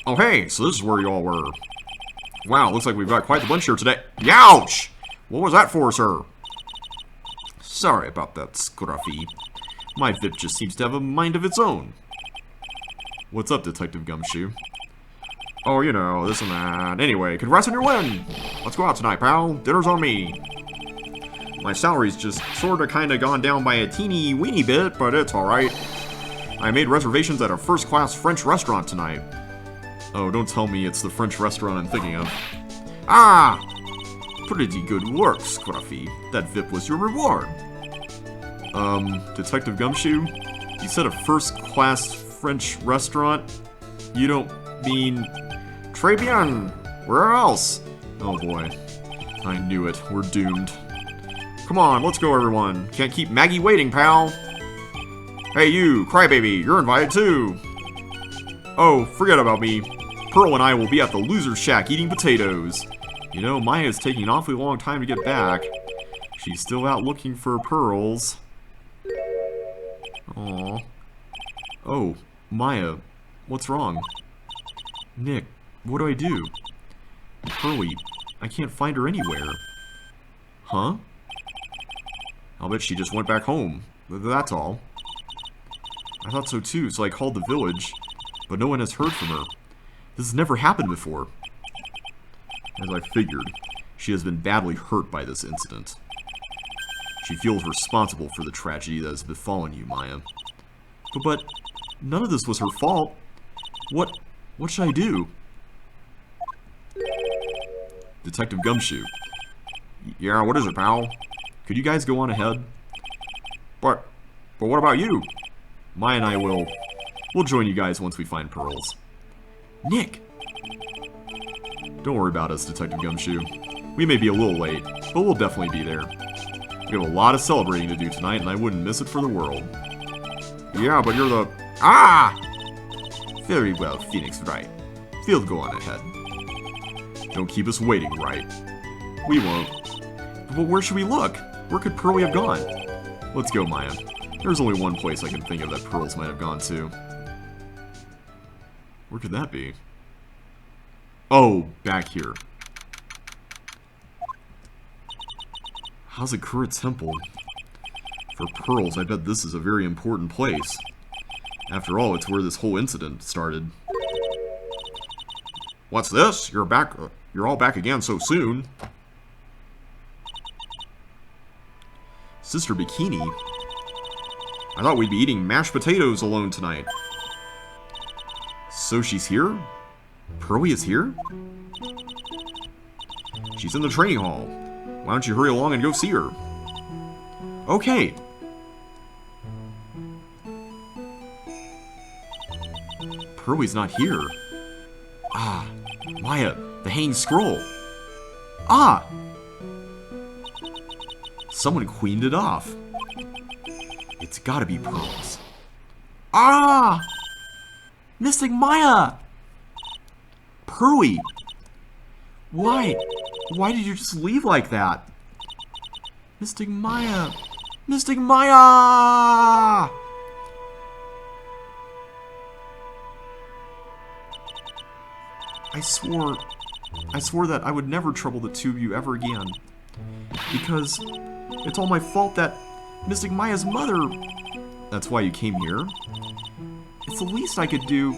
Oh hey, so this is where you all were. Wow, looks like we've got quite the bunch here today. Youch! What was that for, sir? Sorry about that, Scruffy. My VIP just seems to have a mind of its own. What's up, Detective Gumshoe? Oh, you know, this and that. Anyway, congrats on your win! Let's go out tonight, pal. Dinner's on me. My salary's just sorta kinda gone down by a teeny weeny bit, but it's alright. I made reservations at a first-class French restaurant tonight. Oh, don't tell me it's the French restaurant I'm thinking of. Ah! Pretty good work, Scruffy. That VIP was your reward. Detective Gumshoe? You said a first-class French restaurant? You don't mean... Très bien! Where else? Oh boy. I knew it. We're doomed. Come on, let's go everyone. Can't keep Maggie waiting, pal. Hey you, crybaby, you're invited too. Oh, forget about me. Pearl and I will be at the loser's shack eating potatoes. You know, Maya's taking an awfully long time to get back. She's still out looking for pearls. Aww. Oh, Maya, what's wrong? Nick, what do I do? Pearlie, I can't find her anywhere. Huh? I'll bet she just went back home. That's all. I thought so too, so I called the village, but no one has heard from her. This has never happened before. As I figured, she has been badly hurt by this incident. She feels responsible for the tragedy that has befallen you, Maya. But none of this was her fault. What should I do? Detective Gumshoe. Yeah, what is it, pal? Could you guys go on ahead? But what about you? Maya and I we'll join you guys once we find pearls. Nick! Don't worry about us, Detective Gumshoe. We may be a little late, but we'll definitely be there. We have a lot of celebrating to do tonight, and I wouldn't miss it for the world. Yeah, but you're the... Ah! Very well, Phoenix Wright. Field, go on ahead. Don't keep us waiting, Wright. We won't. But where should we look? Where could Pearlie have gone? Let's go, Maya. There's only one place I can think of that pearls might have gone to. Where could that be? Oh, back here. Hazakura Temple. For pearls, I bet this is a very important place. After all, it's where this whole incident started. What's this? You're back. You're all back again so soon. Sister Bikini. I thought we'd be eating mashed potatoes alone tonight. So she's here? Pearlie is here? She's in the training hall. Why don't you hurry along and go see her? Okay. Pearlie's not here. Ah, Maya, the hanging scroll. Ah! Someone queened it off. It's gotta be pearls. Ah! Mystic Maya! Pearlie! Why? Why did you just leave like that? Mystic Maya! Mystic Maya! I swore that I would never trouble the two of you ever again. Because it's all my fault that Mystic Maya's mother... That's why you came here? It's the least I could do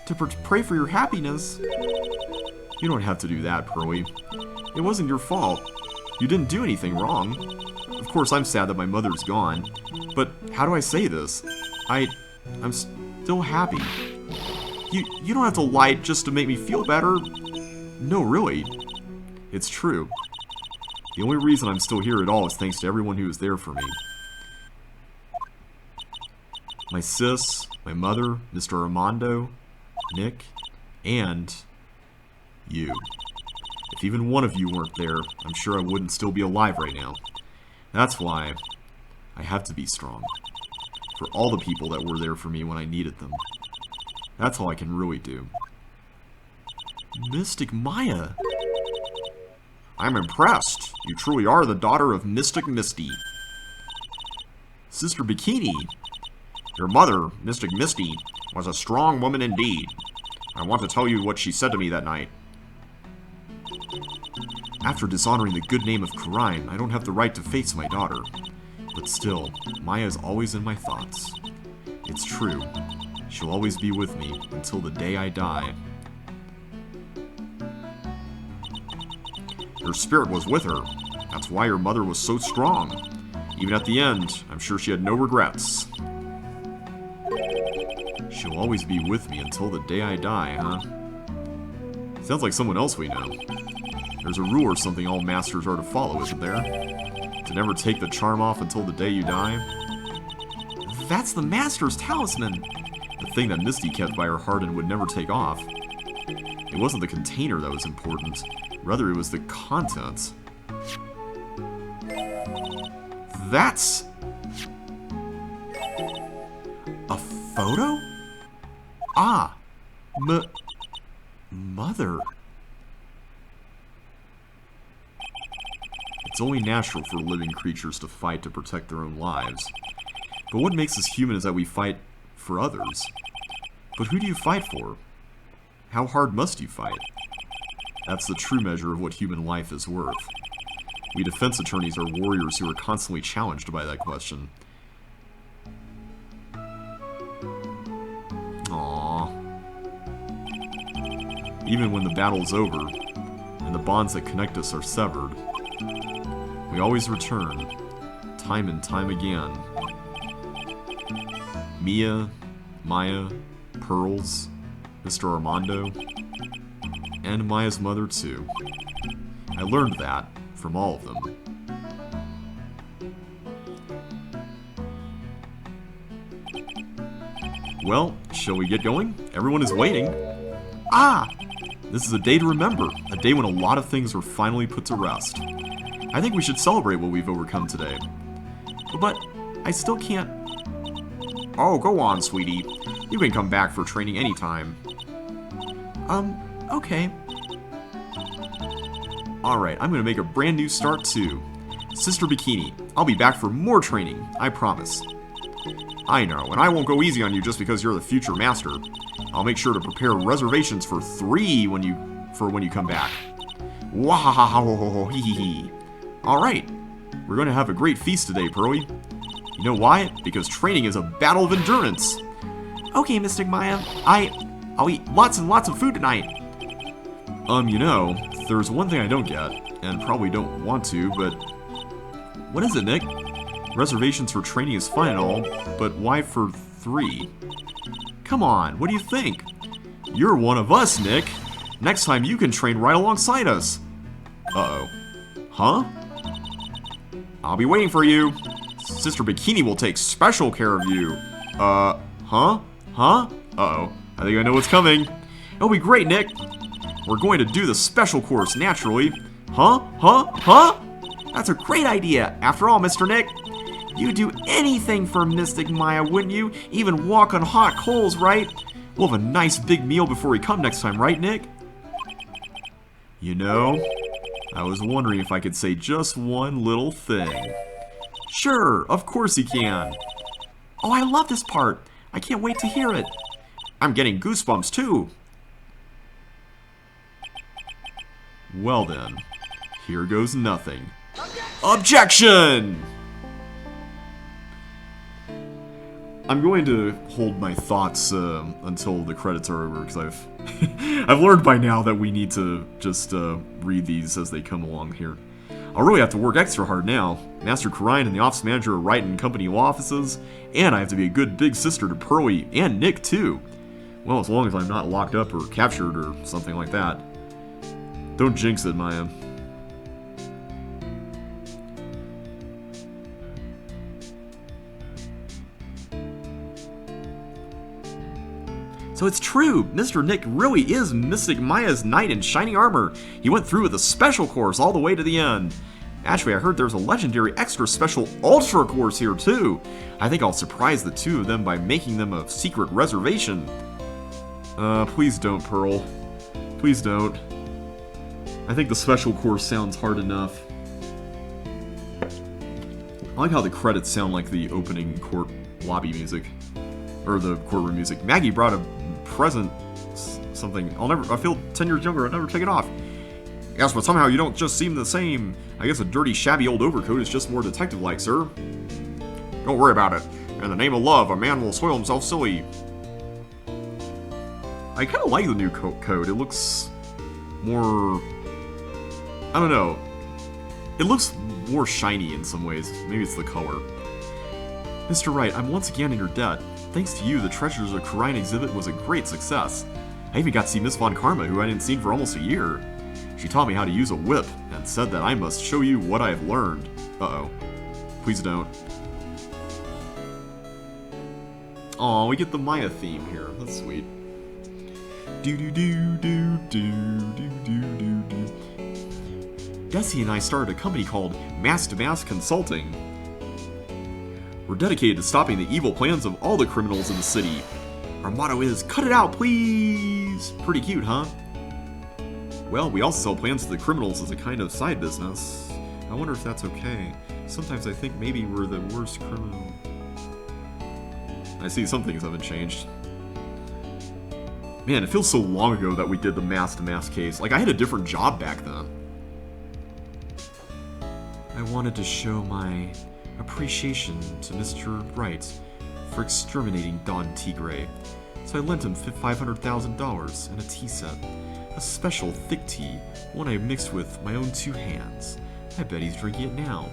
to pray for your happiness. You don't have to do that, Pearlie. It wasn't your fault. You didn't do anything wrong. Of course, I'm sad that my mother's gone. But how do I say this? I'm still happy. You don't have to lie just to make me feel better. No, really. It's true. The only reason I'm still here at all is thanks to everyone who was there for me. My sis, my mother, Mr. Armando, Nick, And you. If even one of you weren't there, I'm sure I wouldn't still be alive right now. That's why I have to be strong. For all the people that were there for me when I needed them. That's all I can really do. Mystic Maya. I'm impressed. You truly are the daughter of Mystic Misty. Sister Bikini. Your mother, Mystic Misty, was a strong woman indeed. I want to tell you what she said to me that night. After dishonoring the good name of Kurine, I don't have the right to face my daughter. But still, Maya is always in my thoughts. It's true. She'll always be with me until the day I die. Your spirit was with her. That's why your mother was so strong. Even at the end, I'm sure she had no regrets. She'll always be with me until the day I die, huh? Sounds like someone else we know. There's a rule or something all masters are to follow, isn't there? To never take the charm off until the day you die? That's the master's talisman! The thing that Misty kept by her heart and would never take off. It wasn't the container that was important. Rather, it was the contents. That's... a photo? Ah! Mother. It's only natural for living creatures to fight to protect their own lives. But what makes us human is that we fight for others. But who do you fight for? How hard must you fight? That's the true measure of what human life is worth. We defense attorneys are warriors who are constantly challenged by that question. Aww. Even when the battle's over, and the bonds that connect us are severed, we always return, time and time again. Mia, Maya, Pearls, Mr. Armando, and Maya's mother too. I learned that from all of them. Well, shall we get going? Everyone is waiting. Ah! This is a day to remember, a day when a lot of things were finally put to rest. I think we should celebrate what we've overcome today. But I still can't... Oh, go on, sweetie. You can come back for training anytime. Okay. Alright, I'm gonna make a brand new start too. Sister Bikini, I'll be back for more training, I promise. I know, and I won't go easy on you just because you're the future master. I'll make sure to prepare reservations for 3 when you come back. Wahahaha hee hee hee. Alright, we're gonna have a great feast today, Pearly. You know why? Because training is a battle of endurance. Okay, Mystic Maya, I'll eat lots and lots of food tonight. You know, there's one thing I don't get, and probably don't want to, but... What is it, Nick? Reservations for training is fine and all, but why for 3? Come on, what do you think? You're one of us, Nick. Next time you can train right alongside us. Uh-oh. Huh? I'll be waiting for you. Sister Bikini will take special care of you. Huh? Huh? Uh-oh. I think I know what's coming. It'll be great, Nick. We're going to do the special course, naturally. Huh? That's a great idea. After all, Mr. Nick, you'd do anything for Mystic Maya, wouldn't you? Even walk on hot coals, right? We'll have a nice big meal before we come next time, right, Nick? You know, I was wondering if I could say just one little thing. Sure, of course you can. Oh, I love this part. I can't wait to hear it. I'm getting goosebumps too. Well then, here goes nothing. Objection! I'm going to hold my thoughts until the credits are over, because I've learned by now that we need to just read these as they come along here. I'll really have to work extra hard now. Master Kurine and the office manager are writing company law offices, and I have to be a good big sister to Pearly and Nick too. Well, as long as I'm not locked up or captured or something like that. Don't jinx it, Maya. So it's true, Mr. Nick really is Mystic Maya's knight in shining armor. He went through with a special course all the way to the end. Actually, I heard there's a legendary extra special ultra course here too. I think I'll surprise the two of them by making them a secret reservation. Please don't, Pearl. Please don't. I think the special course sounds hard enough. I like how the credits sound like the opening court lobby music. Or the courtroom music. Maggie brought a present, something. I feel 10 years younger, I'll never take it off. Yes, but somehow you don't just seem the same. I guess a dirty, shabby old overcoat is just more detective-like, sir. Don't worry about it. In the name of love, a man will soil himself silly. I kind of like the new coat. It looks more... I don't know. It looks more shiny in some ways. Maybe it's the color. Mr. Wright, I'm once again in your debt. Thanks to you, the Treasures of Khura'in exhibit was a great success. I even got to see Miss Von Karma, who I hadn't seen for almost a year. She taught me how to use a whip, and said that I must show you what I have learned. Uh-oh. Please don't. Aw, we get the Maya theme here. That's sweet. Do-do-do-do-do-do-do-do-do. Desi and I started a company called Mass to Mass Consulting. We're dedicated to stopping the evil plans of all the criminals in the city. Our motto is, cut it out, please! Pretty cute, huh? Well, we also sell plans to the criminals as a kind of side business. I wonder if that's okay. Sometimes I think maybe we're the worst criminal. I see some things haven't changed. Man, it feels so long ago that we did the mass-to-mass case. Like, I had a different job back then. I wanted to show my appreciation to Mr. Wright for exterminating Don Tigre, so I lent him $500,000 and a tea set. A special thick tea, one I mixed with my own 2 hands. I bet he's drinking it now.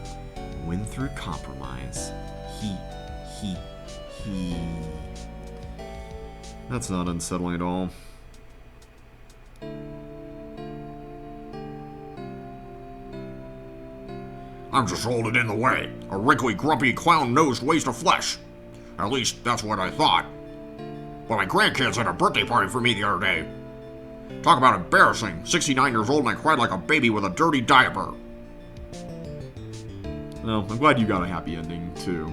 Win through compromise. He. That's not unsettling at all. I'm just holding in the way. A wrinkly, grumpy, clown-nosed waste of flesh. At least, that's what I thought. But my grandkids had a birthday party for me the other day. Talk about embarrassing. 69 years old and I cried like a baby with a dirty diaper. Well, I'm glad you got a happy ending, too.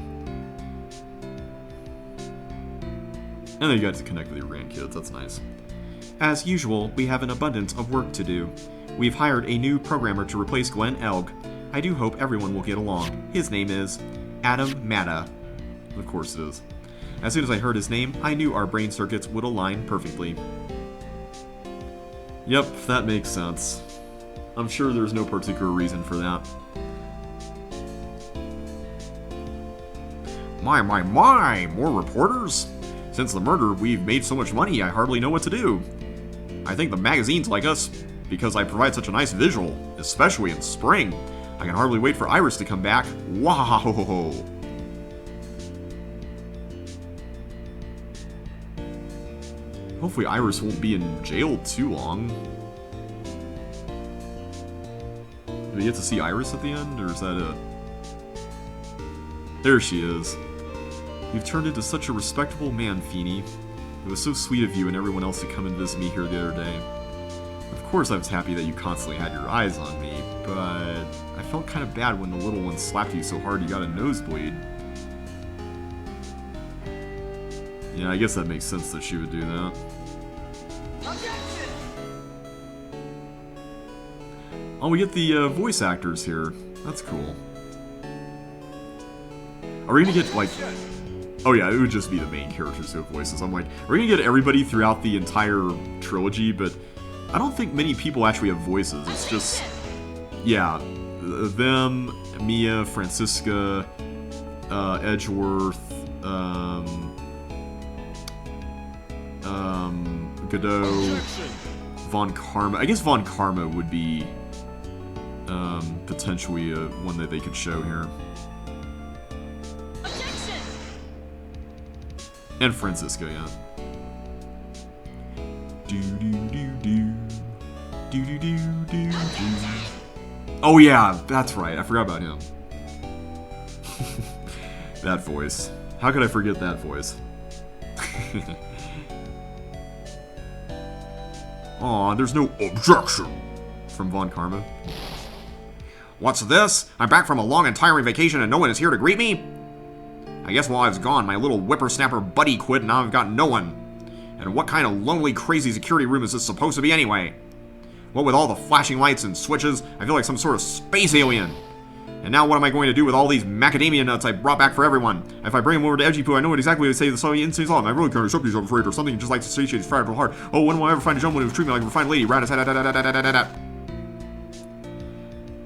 And then you got to connect with your grandkids, that's nice. As usual, we have an abundance of work to do. We've hired a new programmer to replace Glenn Elg. I do hope everyone will get along. His name is Adam Matta. Of course it is. As soon as I heard his name, I knew our brain circuits would align perfectly. Yep, that makes sense. I'm sure there's no particular reason for that. My, more reporters? Since the murder, we've made so much money, I hardly know what to do. I think the magazines like us because I provide such a nice visual, especially in spring. I can hardly wait for Iris to come back. Wow! Hopefully Iris won't be in jail too long. Do we get to see Iris at the end, or is that a... There she is. You've turned into such a respectable man, Feeny. It was so sweet of you and everyone else to come and visit me here the other day. Of course I was happy that you constantly had your eyes on me, but I felt kind of bad when the little one slapped you so hard you got a nosebleed. Yeah, I guess that makes sense that she would do that. Oh, we get the voice actors here. That's cool. Are we gonna get, like... Oh yeah, it would just be the main characters who have voices. I'm like, we're gonna get everybody throughout the entire trilogy, but I don't think many people actually have voices. It's just... Yeah, them, Mia, Francisca, Edgeworth, Godot, Von Karma. I guess Von Karma would be potentially one that they could show here. And Francisco, yeah. Oh yeah, that's right. I forgot about him. That voice. How could I forget that voice? Aw, there's no objection from Von Karma. What's this? I'm back from a long and tiring vacation and no one is here to greet me? I guess while I was gone, my little whippersnapper buddy quit and now I've got no one. And what kind of lonely, crazy security room is this supposed to be anyway? What with all the flashing lights and switches, I feel like some sort of space alien. And now what am I going to do with all these macadamia nuts I brought back for everyone? If I bring them over to Edgy Poo, I know what exactly to say the song instincts on. I really can't accept these, I'm afraid, or something just like to satiate his fragile heart. Oh, when will I ever find a gentleman who will treat me like a refined lady?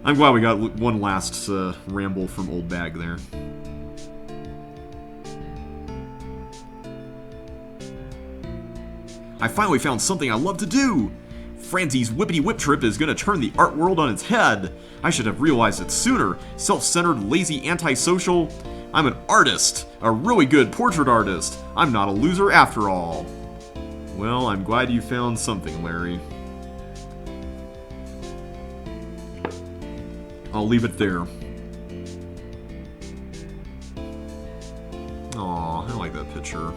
I'm glad we got one last ramble from Old Bag there. I finally found something I love to do! Franzie's Whippity Whip trip is gonna turn the art world on its head. I should have realized it sooner. Self-centered, lazy, antisocial. I'm an artist. A really good portrait artist. I'm not a loser after all. Well, I'm glad you found something, Larry. I'll leave it there. Aw, I like that picture.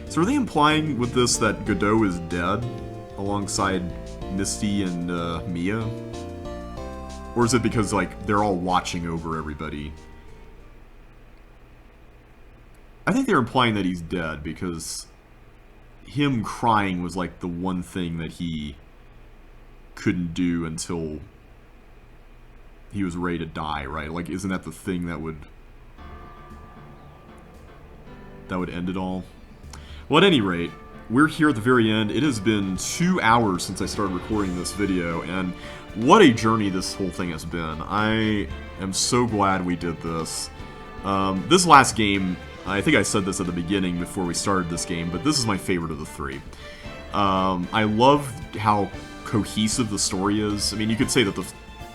So are they implying with this that Godot is dead alongside Misty and Mia? Or is it because, like, they're all watching over everybody? I think they're implying that he's dead because him crying was, like, the one thing that he couldn't do until he was ready to die, right? Like, isn't that the thing that would end it all? Well, at any rate, we're here at the very end. It has been 2 hours since I started recording this video, and what a journey this whole thing has been. I am so glad we did this. This last game, I think I said this at the beginning before we started this game, but this is my favorite of the three. I love how cohesive the story is. I mean, you could say that the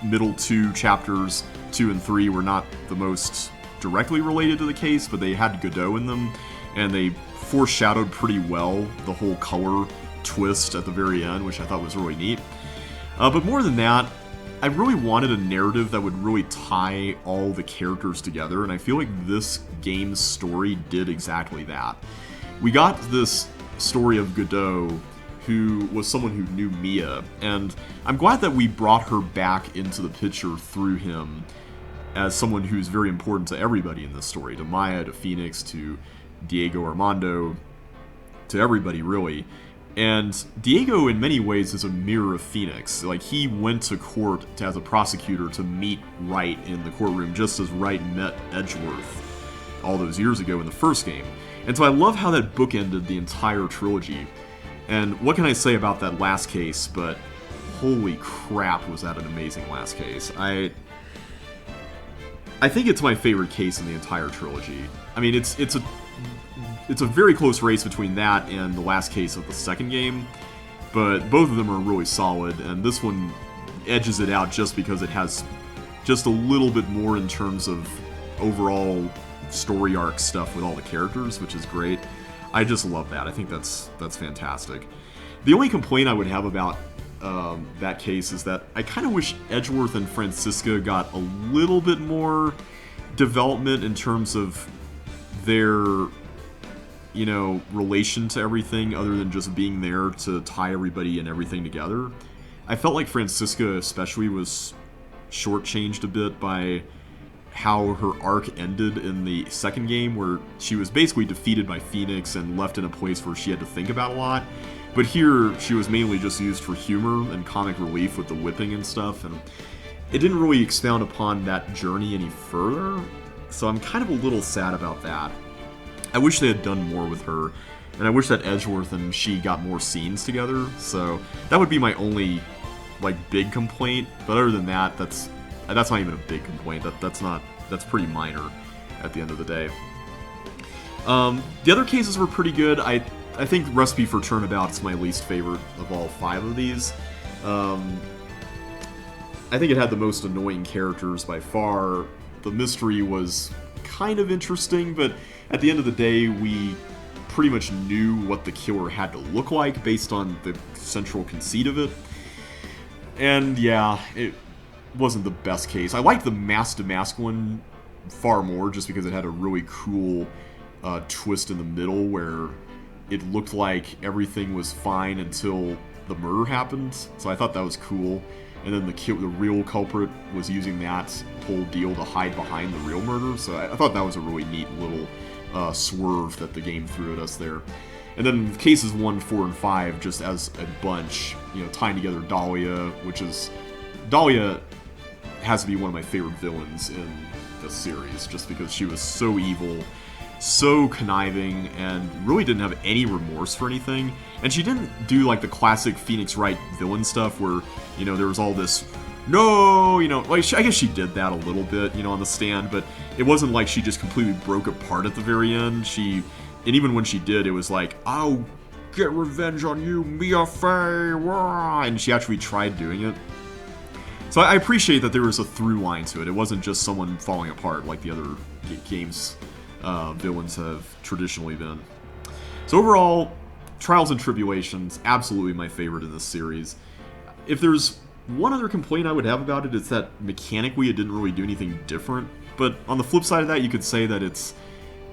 middle two chapters, 2 and 3, were not the most directly related to the case, but they had Godot in them, and they foreshadowed pretty well the whole color twist at the very end, which I thought was really neat. But more than that, I really wanted a narrative that would really tie all the characters together, and I feel like this game's story did exactly that. We got this story of Godot, who was someone who knew Mia, and I'm glad that we brought her back into the picture through him as someone who's very important to everybody in this story, to Maya, to Phoenix, to Diego Armando, to everybody really. And Diego in many ways is a mirror of Phoenix. Like, he went to court as a prosecutor to meet Wright in the courtroom, just as Wright met Edgeworth all those years ago in the first game. And so I love how that bookended the entire trilogy. And what can I say about that last case, but holy crap, was that an amazing last case. I think it's my favorite case in the entire trilogy. I mean, it's a very close race between that and the last case of the second game, but both of them are really solid, and this one edges it out just because it has just a little bit more in terms of overall story arc stuff with all the characters, which is great. I just love that. I think that's fantastic. The only complaint I would have about that case is that I kind of wish Edgeworth and Francisca got a little bit more development in terms of their, you know, relation to everything other than just being there to tie everybody and everything together. I felt like Francisca especially was shortchanged a bit by how her arc ended in the second game, where she was basically defeated by Phoenix and left in a place where she had to think about a lot. But here, she was mainly just used for humor and comic relief with the whipping and stuff, and it didn't really expound upon that journey any further, so I'm kind of a little sad about that. I wish they had done more with her, and I wish that Edgeworth and she got more scenes together, so that would be my only, like, big complaint. But other than that, that's not even a big complaint. That's pretty minor at the end of the day. The other cases were pretty good. I think Recipe for Turnabout's my least favorite of all 5 of these. I think it had the most annoying characters by far. The mystery was kind of interesting, but at the end of the day, we pretty much knew what the killer had to look like based on the central conceit of it. And yeah, it wasn't the best case. I liked the mask-to-mask one far more just because it had a really cool twist in the middle where it looked like everything was fine until the murder happened. So I thought that was cool. And then the real culprit was using that whole deal to hide behind the real murder. So I thought that was a really neat little swerve that the game threw at us there. And then cases 1, 4, and 5, just as a bunch, tying together Dahlia, Dahlia has to be one of my favorite villains in the series, just because she was so evil, so conniving, and really didn't have any remorse for anything. And she didn't do like the classic Phoenix Wright villain stuff where, there was all this, no, like I guess she did that a little bit, on the stand, but it wasn't like she just completely broke apart at the very end. And even when she did, it was like, I'll get revenge on you, Mia Fey, wah! And she actually tried doing it. So I appreciate that there was a through line to it. It wasn't just someone falling apart like the other games villains have traditionally been. So overall, Trials and Tribulations, absolutely my favorite in this series. If there's one other complaint I would have about it, it's that mechanically it didn't really do anything different. But on the flip side of that, you could say that it's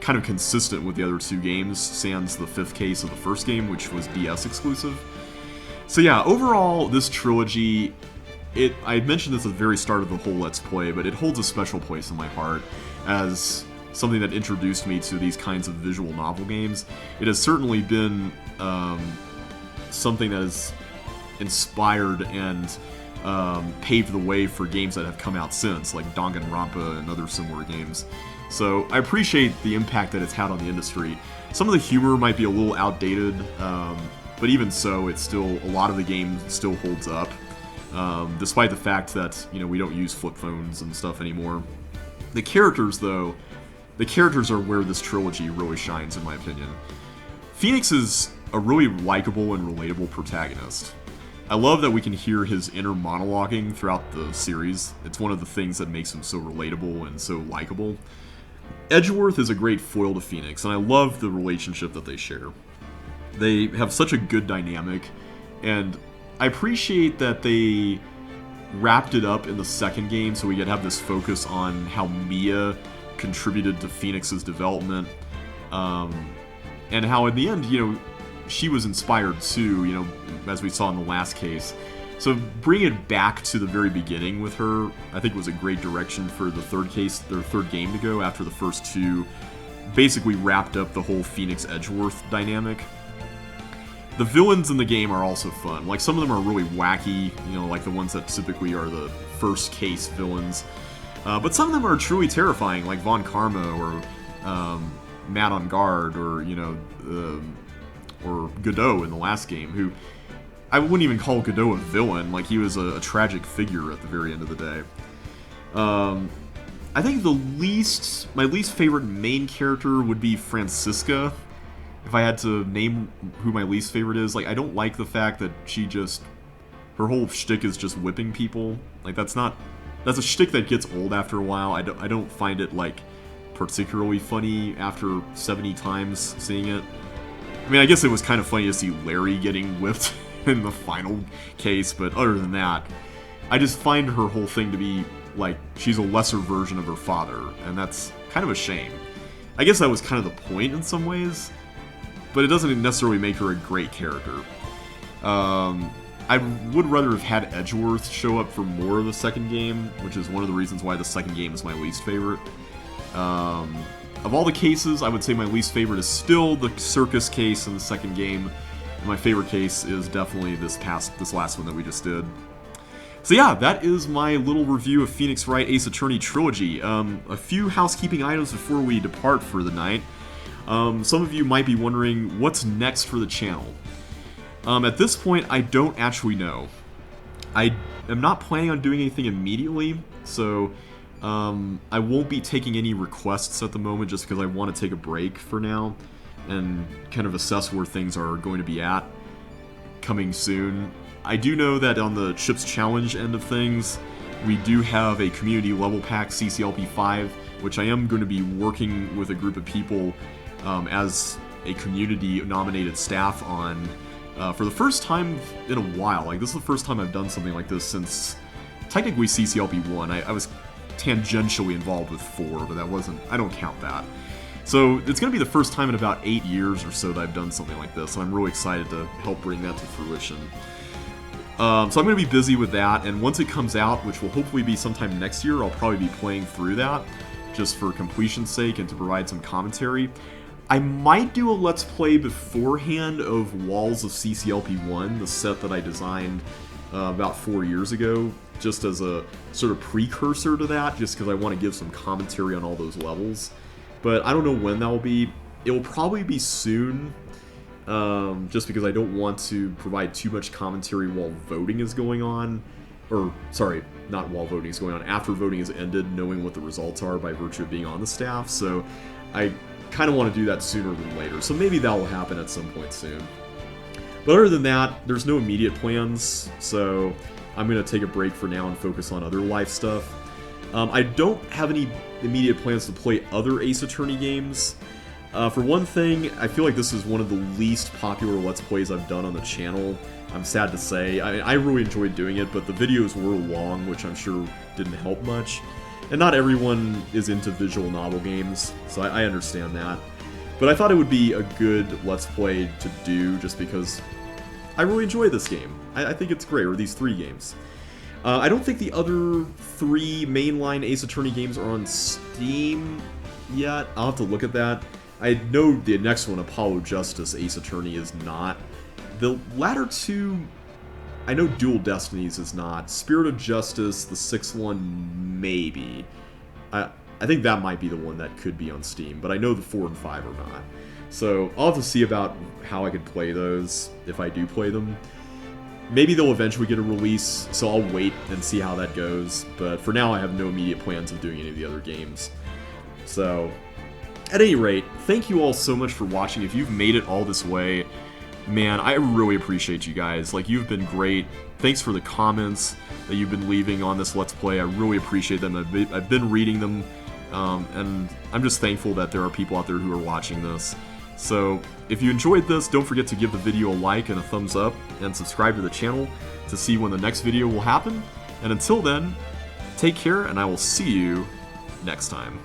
kind of consistent with the other two games, sans the 5th case of the first game, which was DS exclusive. So yeah, overall, this trilogy, I mentioned this at the very start of the whole Let's Play, but it holds a special place in my heart as something that introduced me to these kinds of visual novel games. It has certainly been something that has inspired and paved the way for games that have come out since, like Danganronpa and other similar games. So I appreciate the impact that it's had on the industry. Some of the humor might be a little outdated, but even so, it's still, a lot of the game still holds up. Despite the fact that, we don't use flip phones and stuff anymore. The characters, though, are where this trilogy really shines, in my opinion. Phoenix is a really likable and relatable protagonist. I love that we can hear his inner monologuing throughout the series. It's one of the things that makes him so relatable and so likable. Edgeworth is a great foil to Phoenix, and I love the relationship that they share. They have such a good dynamic, and I appreciate that they wrapped it up in the second game so we could have this focus on how Mia contributed to Phoenix's development, and how in the end, she was inspired too, as we saw in the last case. So bring it back to the very beginning with her, I think was a great direction for the third game to go after the first two basically wrapped up the whole Phoenix Edgeworth dynamic. The villains in the game are also fun. Like, some of them are really wacky, like the ones that typically are the first case villains. But some of them are truly terrifying, like Von Karma or Matt on Guard or, or Godot in the last game, who I wouldn't even call Godot a villain. Like, he was a tragic figure at the very end of the day. I think my least favorite main character would be Francisca. If I had to name who my least favorite is, like, I don't like the fact that her whole shtick is just whipping people. Like, that's a shtick that gets old after a while. I don't find it, like, particularly funny after 70 times seeing it. I mean, I guess it was kind of funny to see Larry getting whipped in the final case, but other than that, I just find her whole thing to be, like, she's a lesser version of her father, and that's kind of a shame. I guess that was kind of the point in some ways, but it doesn't necessarily make her a great character. I would rather have had Edgeworth show up for more of the second game, which is one of the reasons why the second game is my least favorite. Of all the cases, I would say my least favorite is still the circus case in the second game. And my favorite case is definitely this last one that we just did. So yeah, that is my little review of Phoenix Wright Ace Attorney Trilogy. A few housekeeping items before we depart for the night. Some of you might be wondering, what's next for the channel? At this point, I don't actually know. I am not planning on doing anything immediately, so I won't be taking any requests at the moment just because I want to take a break for now and kind of assess where things are going to be at coming soon. I do know that on the Chips Challenge end of things, we do have a community level pack CCLP 5, which I am going to be working with a group of people as a community nominated staff on for the first time in a while. Like, this is the first time I've done something like this since technically CCLP 1. I was tangentially involved with 4, but that wasn't, I don't count that. So it's going to be the first time in about 8 years or so that I've done something like this, and I'm really excited to help bring that to fruition. So I'm going to be busy with that, and once it comes out, which will hopefully be sometime next year, I'll probably be playing through that, just for completion's sake and to provide some commentary. I might do a Let's Play beforehand of Walls of CCLP1, the set that I designed about 4 years ago, just as a sort of precursor to that, just because I want to give some commentary on all those levels. But I don't know when that will be. It will probably be soon, just because I don't want to provide too much commentary while voting is going on. Or, sorry, not while voting is going on, after voting is ended, knowing what the results are by virtue of being on the staff. So I kind of want to do that sooner than later. So maybe that will happen at some point soon. But other than that, there's no immediate plans, so I'm going to take a break for now and focus on other life stuff. I don't have any immediate plans to play other Ace Attorney games. For one thing, I feel like this is one of the least popular Let's Plays I've done on the channel. I'm sad to say. I really enjoyed doing it, but the videos were long, which I'm sure didn't help much. And not everyone is into visual novel games, so I understand that. But I thought it would be a good Let's Play to do, just because I really enjoy this game. I think it's great, or these 3 games. I don't think the other 3 mainline Ace Attorney games are on Steam yet. I'll have to look at that. I know the next one, Apollo Justice Ace Attorney, is not. The latter 2, I know Dual Destinies is not. Spirit of Justice, the 6th one, maybe. I think that might be the one that could be on Steam, but I know the 4 and 5 are not. So I'll have to see about how I could play those, if I do play them. Maybe they'll eventually get a release, so I'll wait and see how that goes. But for now, I have no immediate plans of doing any of the other games. So, at any rate, thank you all so much for watching. If you've made it all this way, man, I really appreciate you guys. Like, you've been great. Thanks for the comments that you've been leaving on this Let's Play. I really appreciate them. I've been reading them, and I'm just thankful that there are people out there who are watching this. So, if you enjoyed this, don't forget to give the video a like and a thumbs up, and subscribe to the channel to see when the next video will happen. And until then, take care, and I will see you next time.